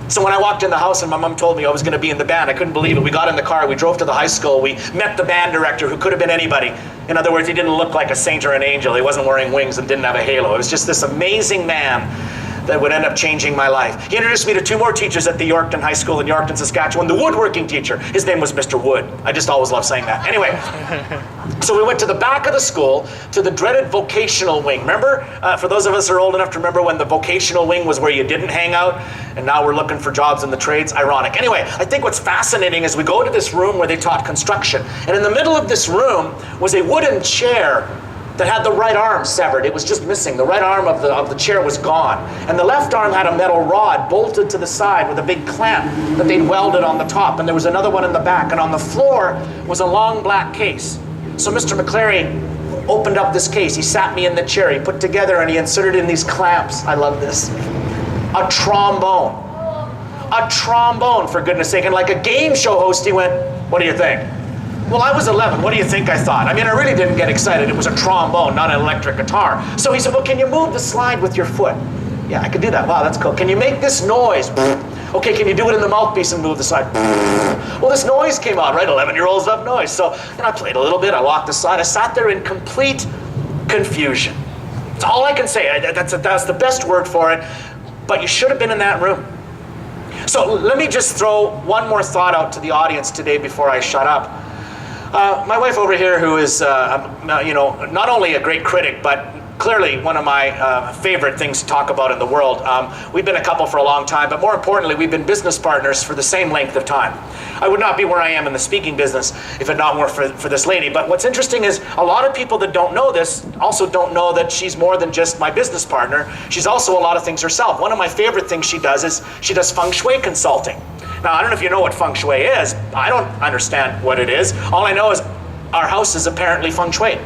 So when I walked in the house and my mom told me I was going to be in the band, I couldn't believe it. We got in the car, we drove to the high school, we met the band director who could have been anybody. In other words, he didn't look like a saint or an angel. He wasn't wearing wings and didn't have a halo. It was just this amazing man that would end up changing my life. He introduced me to 2 more teachers at the Yorkton High School in Yorkton, Saskatchewan. The woodworking teacher, his name was Mr. Wood. I just always love saying that. Anyway, so we went to the back of the school, to the dreaded vocational wing. Remember, for those of us who are old enough to remember when the vocational wing was where you didn't hang out, and now we're looking for jobs in the trades? Ironic. Anyway, I think what's fascinating is we go to this room where they taught construction, and in the middle of this room was a wooden chair that had the right arm severed. It was just missing. The right arm of the chair was gone. And the left arm had a metal rod bolted to the side with a big clamp that they'd welded on the top. And there was another one in the back. And on the floor was a long black case. So Mr. McClary opened up this case. He sat me in the chair. He put together and he inserted in these clamps. I love this. A trombone. A trombone, for goodness sake. And like a game show host, he went, "What do you think?" Well, I was 11. What do you think I thought? I mean, I really didn't get excited. It was a trombone, not an electric guitar. So he said, "Well, can you move the slide with your foot?" "Yeah, I could do that." "Wow, that's cool." "Can you make this noise?" "Okay, can you do it in the mouthpiece and move the slide?" Well, this noise came out, right? 11-year-olds love noise. So I played a little bit. I locked the slide. I sat there in complete confusion. That's all I can say. That's the best word for it. But you should have been in that room. So let me just throw one more thought out to the audience today before I shut up. My wife over here, who is, not only a great critic, but clearly one of my favorite things to talk about in the world. We've been a couple for a long time, but more importantly, we've been business partners for the same length of time. I would not be where I am in the speaking business if it not were for this lady. But what's interesting is a lot of people that don't know this also don't know that she's more than just my business partner. She's also a lot of things herself. One of my favorite things she does is she does feng shui consulting. Now, I don't know if you know what feng shui is. I don't understand what it is. All I know is our house is apparently feng shui.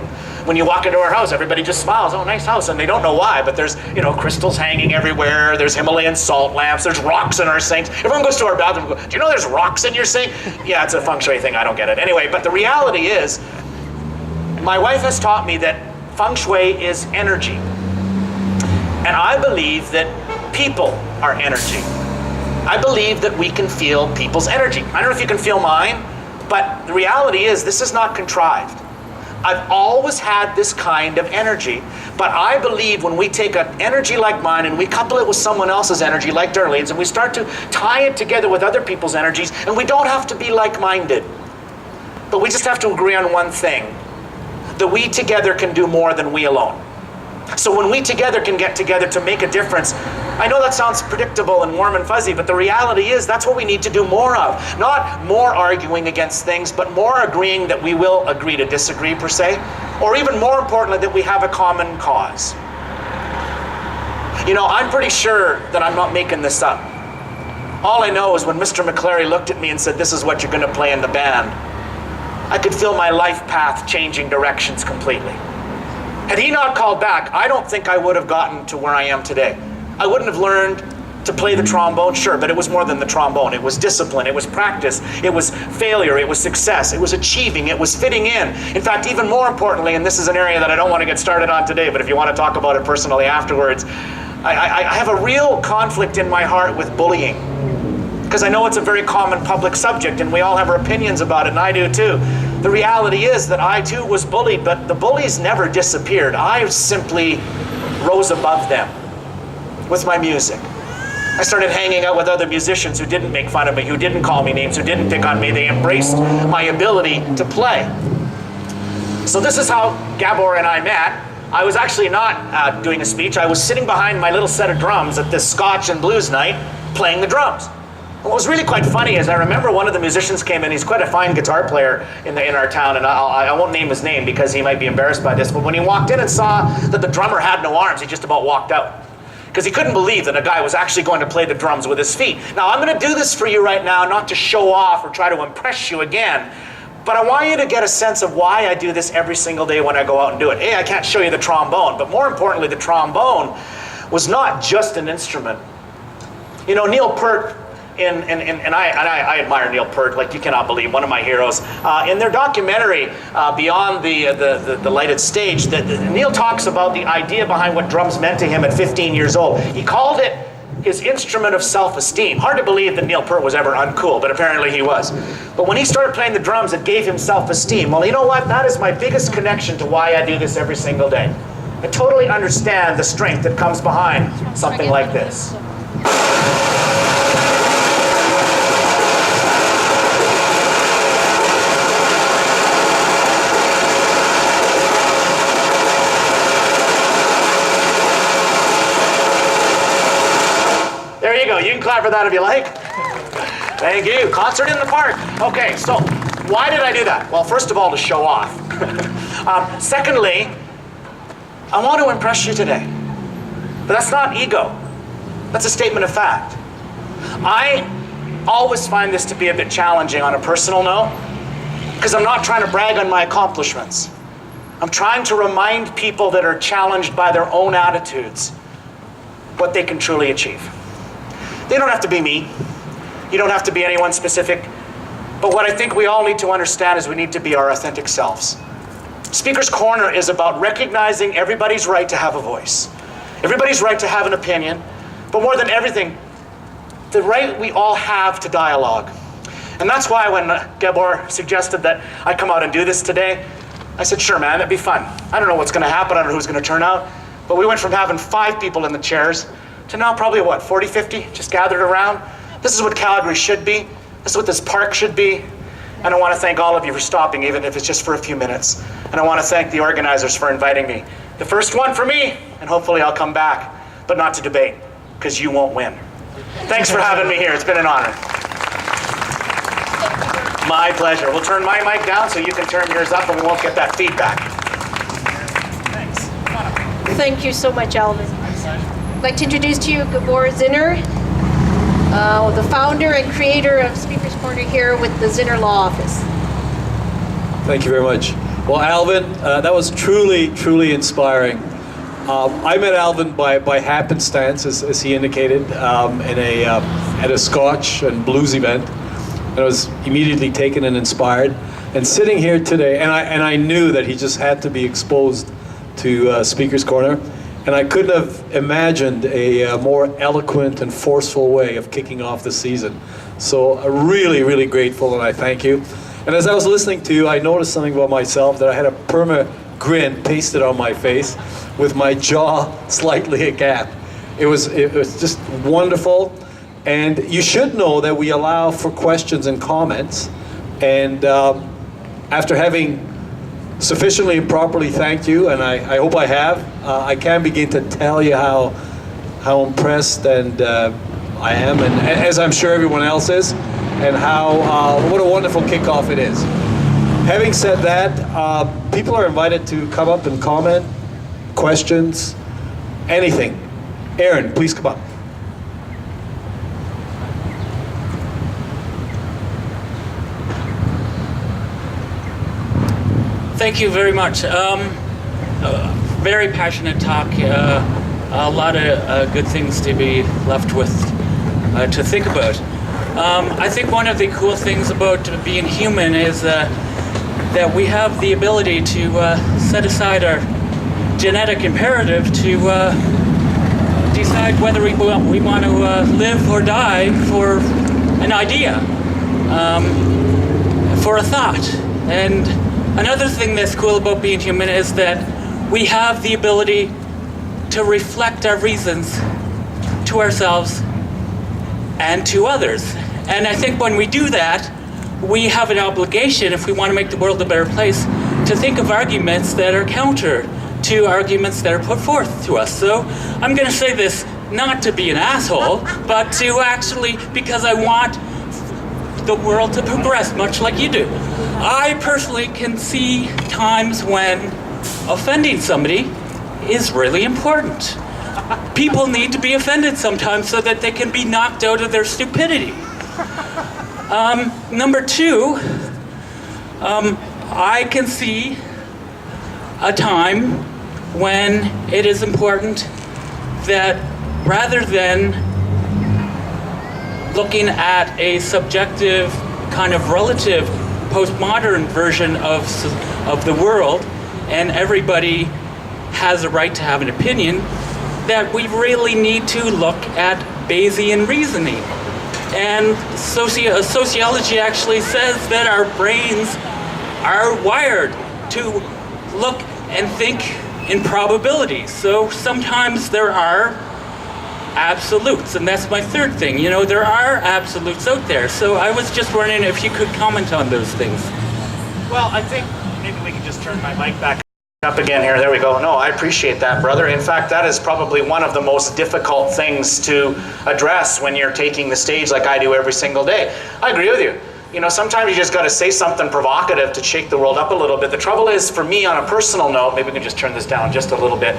When you walk into our house, everybody just smiles. "Oh, nice house." And they don't know why, but there's, crystals hanging everywhere. There's Himalayan salt lamps. There's rocks in our sinks. Everyone goes to our bathroom and goes, "Do you know there's rocks in your sink?" Yeah, it's a feng shui thing. I don't get it. Anyway, but the reality is, my wife has taught me that feng shui is energy. And I believe that people are energy. I believe that we can feel people's energy. I don't know if you can feel mine, but the reality is this is not contrived. I've always had this kind of energy, but I believe when we take an energy like mine and we couple it with someone else's energy like Darlene's, and we start to tie it together with other people's energies, and we don't have to be like-minded, but we just have to agree on one thing, that we together can do more than we alone. So when we together can get together to make a difference, I know that sounds predictable and warm and fuzzy, but the reality is that's what we need to do more of. Not more arguing against things, but more agreeing that we will agree to disagree, per se, or even more importantly, that we have a common cause. I'm pretty sure that I'm not making this up. All I know is when Mr. McClary looked at me and said, "This is what you're going to play in the band," I could feel my life path changing directions completely. Had he not called back, I don't think I would have gotten to where I am today. I wouldn't have learned to play the trombone, sure, but it was more than the trombone. It was discipline, it was practice, it was failure, it was success, it was achieving, it was fitting in. In fact, even more importantly, and this is an area that I don't want to get started on today, but if you want to talk about it personally afterwards, I have a real conflict in my heart with bullying. Because I know it's a very common public subject and we all have our opinions about it, and I do too. The reality is that I too was bullied, but the bullies never disappeared. I simply rose above them with my music. I started hanging out with other musicians who didn't make fun of me, who didn't call me names, who didn't pick on me. They embraced my ability to play. So this is how Gabor and I met. I was actually not doing a speech. I was sitting behind my little set of drums at this Scotch and blues night playing the drums. What was really quite funny is I remember one of the musicians came in. He's quite a fine guitar player in our town, and I won't name his name because he might be embarrassed by this, but when he walked in and saw that the drummer had no arms, he just about walked out. Because he couldn't believe that a guy was actually going to play the drums with his feet. Now, I'm going to do this for you right now, not to show off or try to impress you again, but I want you to get a sense of why I do this every single day when I go out and do it. I can't show you the trombone, but more importantly, the trombone was not just an instrument. Neil Peart I admire Neil Peart, like you cannot believe, one of my heroes. In their documentary, Beyond the Lighted Stage, Neil talks about the idea behind what drums meant to him at 15 years old. He called it his instrument of self-esteem. Hard to believe that Neil Peart was ever uncool, but apparently he was. But when he started playing the drums, it gave him self-esteem. Well, you know what? That is my biggest connection to why I do this every single day. I totally understand the strength that comes behind something like this. There you go. You can clap for that if you like. Thank you. Concert in the park. Okay, so why did I do that? Well, first of all, to show off. Secondly, I want to impress you today. But that's not ego. That's a statement of fact. I always find this to be a bit challenging on a personal note because I'm not trying to brag on my accomplishments. I'm trying to remind people that are challenged by their own attitudes what they can truly achieve. They don't have to be me. You don't have to be anyone specific. But what I think we all need to understand is we need to be our authentic selves. Speaker's Corner is about recognizing everybody's right to have a voice. Everybody's right to have an opinion. But more than everything, the right we all have to dialogue. And that's why when Gabor suggested that I come out and do this today, I said, sure, man, that'd be fun. I don't know what's going to happen. I don't know who's going to turn out. But we went from having 5 people in the chairs to now probably, 40, 50 just gathered around. This is what Calgary should be. This is what this park should be. And I want to thank all of you for stopping, even if it's just for a few minutes. And I want to thank the organizers for inviting me. The first one for me, and hopefully I'll come back, but not to debate, because you won't win. Thanks for having me here. It's been an honor. My pleasure. We'll turn my mic down so you can turn yours up and we won't get that feedback. Thanks. Thank you so much, Alvin. I'd like to introduce to you Gabor Zinner, the founder and creator of Speaker's Corner here with the Zinner Law Office. Thank you very much. Well, Alvin, that was truly, truly inspiring. I met Alvin by happenstance, as he indicated, at a Scotch and blues event. And I was immediately taken and inspired. And sitting here today, and I knew that he just had to be exposed to Speaker's Corner. And I couldn't have imagined a more eloquent and forceful way of kicking off the season. So really, really grateful, and I thank you. And as I was listening to you, I noticed something about myself, that I had a perma grin pasted on my face with my jaw slightly agape. It was just wonderful. And you should know that we allow for questions and comments. And after having sufficiently and properly thanked you, and I hope I have, I can't begin to tell you how impressed and I am, and as I'm sure everyone else is, and what a wonderful kickoff it is. Having said that, people are invited to come up and comment, questions, anything. Aaron, please come up. Thank you very much. Very passionate talk. A lot of good things to be left with to think about. I think one of the cool things about being human is that we have the ability to set aside our genetic imperative to decide whether we want to live or die for an idea, for a thought. And another thing that's cool about being human is that we have the ability to reflect our reasons to ourselves and to others. And I think when we do that, we have an obligation, if we want to make the world a better place, to think of arguments that are counter to arguments that are put forth to us. So I'm going to say this not to be an asshole, but to actually, because I want the world to progress much like you do. I personally can see times when offending somebody is really important. People need to be offended sometimes so that they can be knocked out of their stupidity. Number two, I can see a time when it is important that rather than looking at a subjective, kind of relative, postmodern version of the world, and everybody has a right to have an opinion, that we really need to look at Bayesian reasoning. And sociology actually says that our brains are wired to look and think in probabilities. So sometimes there are absolutes, and that's my third thing. You know, there are absolutes out there. So I was just wondering if you could comment on those things. Well, I think maybe we can just turn my mic back up again here. There we go. No, I appreciate that, brother. In fact, that is probably one of the most difficult things to address when you're taking the stage like I do every single day. I agree with you. You know, sometimes you just got to say something provocative to shake the world up a little bit. The trouble is, for me, on a personal note, maybe we can just turn this down just a little bit,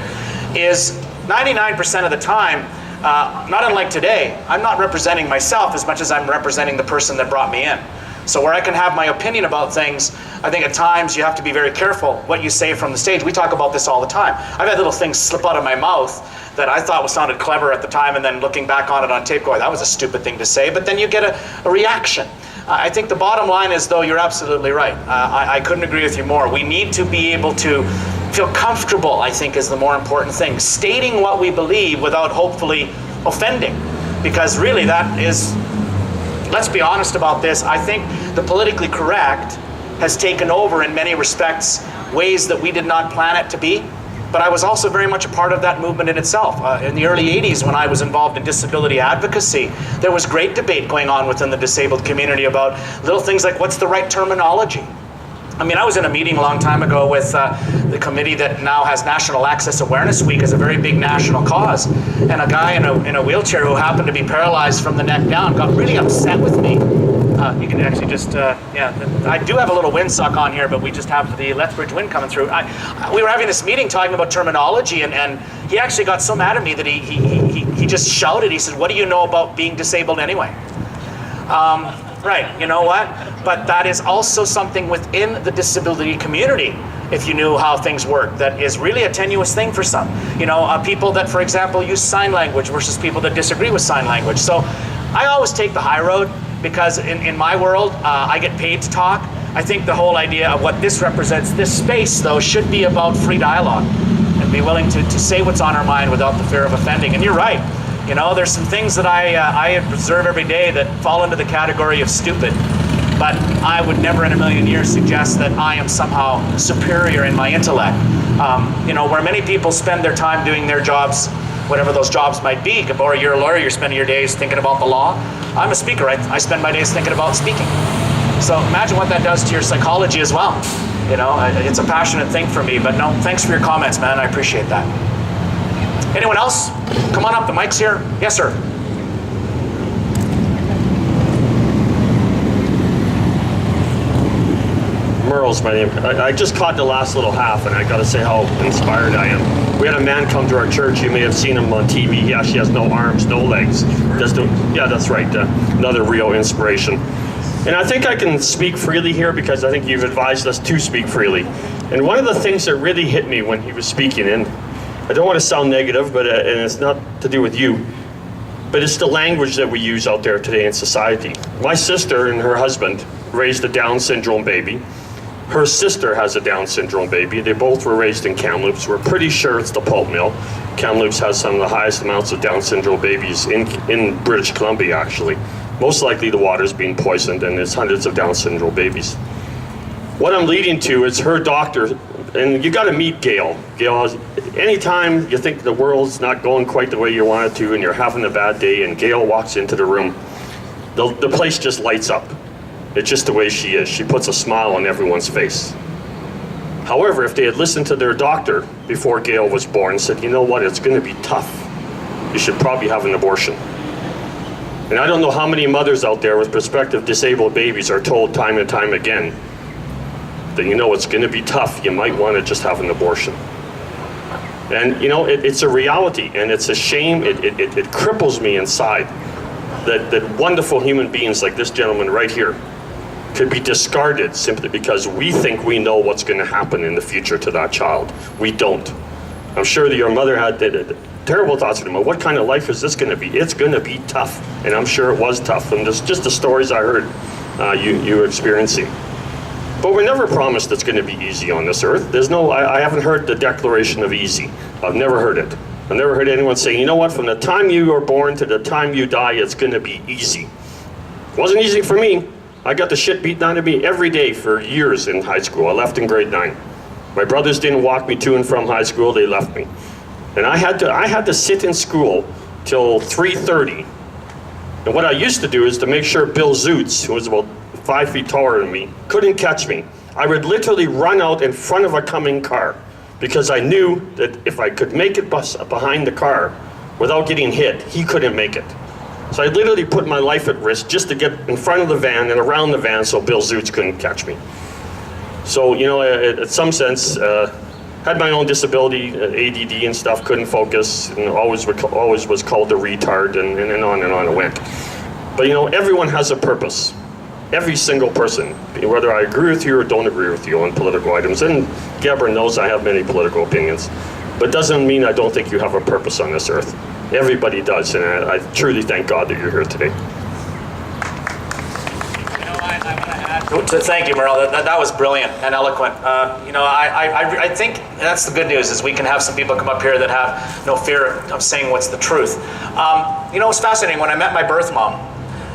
is 99% of the time, not unlike today, I'm not representing myself as much as I'm representing the person that brought me in. So where I can have my opinion about things, I think at times you have to be very careful what you say from the stage. We talk about this all the time. I've had little things slip out of my mouth that I thought sounded clever at the time, and then looking back on it on tape going, that was a stupid thing to say, but then you get a reaction. I think the bottom line is, though, you're absolutely right. I couldn't agree with you more. We need to be able to feel comfortable, I think, is the more important thing. Stating what we believe without hopefully offending, because really that is, let's be honest about this, I think the politically correct has taken over in many respects ways that we did not plan it to be. But I was also very much a part of that movement in itself. In the early 80s, when I was involved in disability advocacy, there was great debate going on within the disabled community about little things like what's the right terminology. I mean, I was in a meeting a long time ago with the committee that now has National Access Awareness Week as a very big national cause. And a guy in a wheelchair who happened to be paralyzed from the neck down got really upset with me. You can actually just, I do have a little windsock on here, but we just have the Lethbridge wind coming through. We were having this meeting talking about terminology, and he actually got so mad at me that he just shouted. He said, "What do you know about being disabled anyway?" Right, you know what? But that is also something within the disability community, if you knew how things work, that is really a tenuous thing for some. You know, people that, for example, use sign language versus people that disagree with sign language. So I always take the high road, because in my world, I get paid to talk. I think the whole idea of what this represents, this space, though, should be about free dialogue and be willing to say what's on our mind without the fear of offending. And you're right. You know, there's some things that I observe every day that fall into the category of stupid, but I would never in a million years suggest that I am somehow superior in my intellect. You know, where many people spend their time doing their jobs, whatever those jobs might be, or you're a lawyer, you're spending your days thinking about the law. I'm a speaker, I spend my days thinking about speaking. So imagine what that does to your psychology as well. You know, it's a passionate thing for me, but no, thanks for your comments, man, I appreciate that. Anyone else? Come on up, the mic's here. Yes, sir. Merle's my name. I just caught the last little half, and I got to say how inspired I am. We had a man come to our church. You may have seen him on TV. He actually has no arms, no legs. Yeah, that's right. Another real inspiration. And I think I can speak freely here because I think you've advised us to speak freely. And one of the things that really hit me when he was speaking, and I don't want to sound negative, but and it's not to do with you, but it's the language that we use out there today in society. My sister and her husband raised a Down syndrome baby. Her sister has a Down syndrome baby. They both were raised in Kamloops. We're pretty sure it's the pulp mill. Kamloops has some of the highest amounts of Down syndrome babies in British Columbia, actually. Most likely the water's being poisoned, and there's hundreds of Down syndrome babies. What I'm leading to is her doctor, and you got to meet Gail. Gail, anytime you think the world's not going quite the way you want it to, and you're having a bad day, and Gail walks into the room, the place just lights up. It's just the way she is. She puts a smile on everyone's face. However, if they had listened to their doctor before Gail was born and said, you know what, it's going to be tough. You should probably have an abortion. And I don't know how many mothers out there with prospective disabled babies are told time and time again that, you know, it's going to be tough. You might want to just have an abortion. And, you know, it's a reality, and it's a shame. It cripples me inside that wonderful human beings like this gentleman right here could be discarded simply because we think we know what's going to happen in the future to that child. We don't. I'm sure that your mother had terrible thoughts in my mind. What kind of life is this going to be? It's going to be tough, and I'm sure it was tough. And just the stories I heard you were experiencing. But we're never promised it's going to be easy on this earth. There's no. I haven't heard the declaration of easy. I've never heard it. I've never heard anyone say, you know what? From the time you were born to the time you die, it's going to be easy. It wasn't easy for me. I got the shit beat down to me every day for years in high school. I left in grade 9. My brothers didn't walk me to and from high school. They left me. And I had to sit in school till 3:30. And what I used to do is to make sure Bill Zoots, who was about 5 feet taller than me, couldn't catch me. I would literally run out in front of a coming car because I knew that if I could make it behind the car without getting hit, he couldn't make it. So I literally put my life at risk just to get in front of the van and around the van so Bill Zoots couldn't catch me. So, you know, in some sense, had my own disability, ADD and stuff, couldn't focus, and always was called a retard, and on it went. But, you know, everyone has a purpose. Every single person, whether I agree with you or don't agree with you on political items. And Gabber knows I have many political opinions, but doesn't mean I don't think you have a purpose on this earth. Everybody does, and I truly thank God that you're here today. Thank you, Merle. That was brilliant and eloquent. You know, I think that's the good news, is we can have some people come up here that have no fear of saying what's the truth. You know, it's fascinating. When I met my birth mom,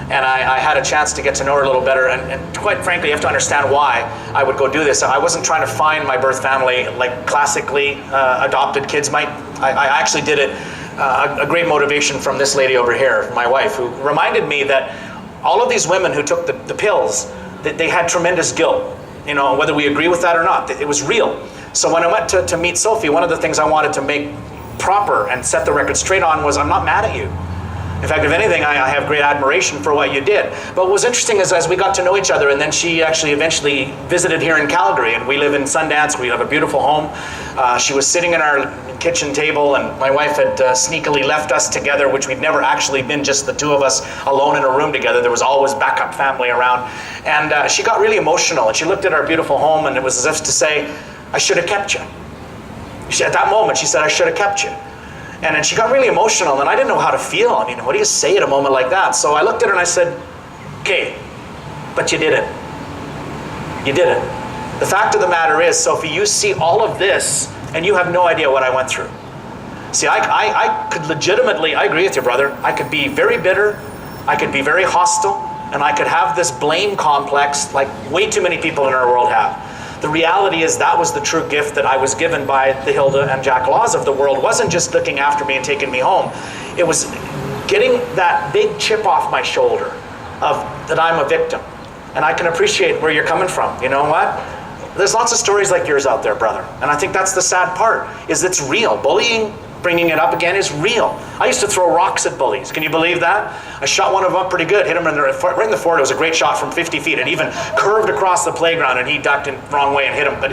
and I had a chance to get to know her a little better, and quite frankly, you have to understand why I would go do this. I wasn't trying to find my birth family like classically adopted kids might. I actually did it, a great motivation from this lady over here, my wife, who reminded me that all of these women who took the pills, that they had tremendous guilt, you know, whether we agree with that or not. It was real. So when I went to meet Sophie, one of the things I wanted to make proper and set the record straight on was, I'm not mad at you. In fact, if anything, I have great admiration for what you did. But what was interesting is as we got to know each other, and then she actually eventually visited here in Calgary, and we live in Sundance, we have a beautiful home. She was sitting at our kitchen table, and my wife had sneakily left us together, which we'd never actually been just the two of us alone in a room together. There was always backup family around. And she got really emotional, and she looked at our beautiful home, and it was as if to say, I should have kept you. At that moment, she said, I should have kept you. And then she got really emotional, and I didn't know how to feel. I mean, what do you say at a moment like that? So I looked at her and I said, okay, but you did it. You did it. The fact of the matter is, Sophie, you see all of this, and you have no idea what I went through. See, I could legitimately, I agree with you, brother. I could be very bitter, I could be very hostile, and I could have this blame complex like way too many people in our world have. The reality is that was the true gift that I was given by the Hilda and Jack Laws of the world. It wasn't just looking after me and taking me home. It was getting that big chip off my shoulder of that I'm a victim. And I can appreciate where you're coming from. You know what? There's lots of stories like yours out there, brother. And I think that's the sad part, is it's real. Bullying, bringing it up again, is real. I used to throw rocks at bullies. Can you believe that? I shot one of them up pretty good, hit him right in the forehead. It was a great shot from 50 feet, and even curved across the playground, and he ducked in the wrong way and hit him. But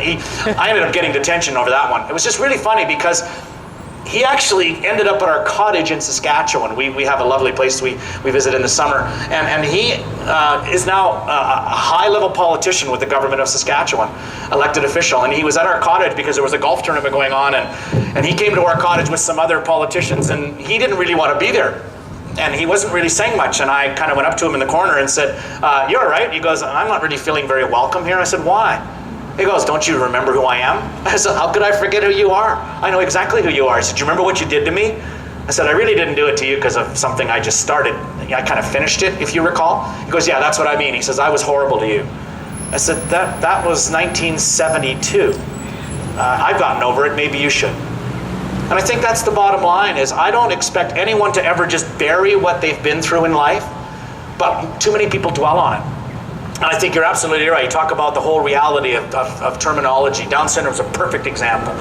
I ended up getting detention over that one. It was just really funny because he actually ended up at our cottage in Saskatchewan. We have a lovely place we visit in the summer. And he is now a high-level politician with the government of Saskatchewan, elected official. And he was at our cottage because there was a golf tournament going on. And he came to our cottage with some other politicians, and he didn't really want to be there. And he wasn't really saying much. And I kind of went up to him in the corner and said, you're all right? He goes, I'm not really feeling very welcome here. I said, why? He goes, don't you remember who I am? I said, how could I forget who you are? I know exactly who you are. He said, do you remember what you did to me? I said, I really didn't do it to you because of something I just started. I kind of finished it, if you recall. He goes, yeah, that's what I mean. He says, I was horrible to you. I said, that was 1972. I've gotten over it, maybe you should. And I think that's the bottom line, is I don't expect anyone to ever just bury what they've been through in life, but too many people dwell on it. And I think you're absolutely right. You talk about the whole reality of terminology. Down syndrome is a perfect example.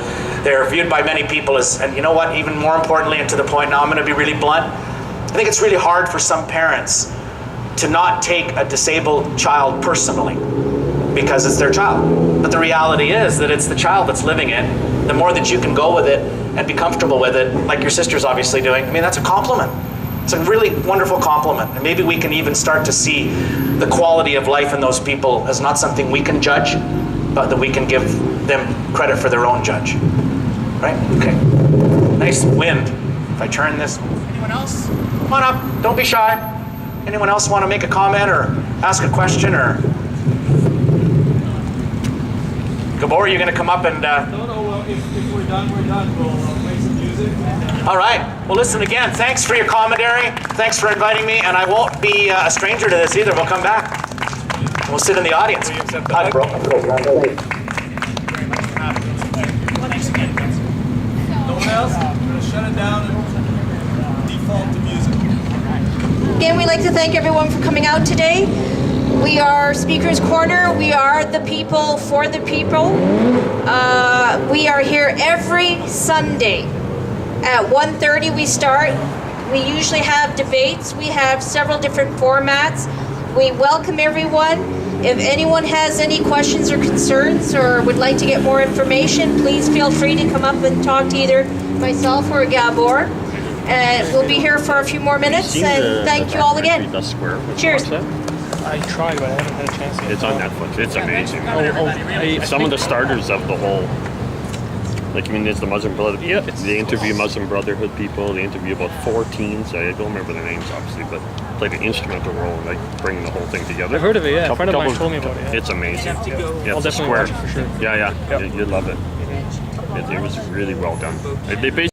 They're viewed by many people as, and you know what, even more importantly, and to the point now, I'm going to be really blunt, I think it's really hard for some parents to not take a disabled child personally because it's their child. But the reality is that it's the child that's living it. The more that you can go with it and be comfortable with it, like your sister's obviously doing, I mean, that's a compliment. It's a really wonderful compliment. And maybe we can even start to see the quality of life in those people as not something we can judge, but that we can give them credit for their own judge. Right? Okay. Nice wind. If I turn this, Anyone else? come on up, don't be shy. Anyone else want to make a comment or ask a question or? Gabor, are you going to come up and... No, well, if we're done, we're done. We'll play some music. All right. Well, listen again. Thanks for your commentary. Thanks for inviting me. And I won't be a stranger to this either. We'll come back. We'll sit in the audience. Hi, bro. No one else? I'm going to shut it down and default to music. Again, we'd like to thank everyone for coming out today. We are Speaker's Corner. We are the people for the people. We are here every Sunday. At 1:30 we start. We usually have debates. We have several different formats. We welcome everyone. If anyone has any questions or concerns or would like to get more information, please feel free to come up and talk to either myself or Gabor. And we'll be here for a few more minutes. And thank you all again. The Square. Cheers. I tried, but I haven't had a chance yet. It's on Netflix. It's amazing. I Some of the starters of the whole, like, I mean, there's the Muslim Brotherhood. Yeah. They interview Muslim Brotherhood people. They interview about 4 teens. I don't remember their names, obviously, but played an instrumental role in, like, bringing the whole thing together. I've heard of it, yeah. A friend of mine Couple- told me about it. Yeah. It's amazing. Yeah, I'll it's a definitely Square. watch it for sure. Yeah. Yep. You'd love it. It was really well done. They basically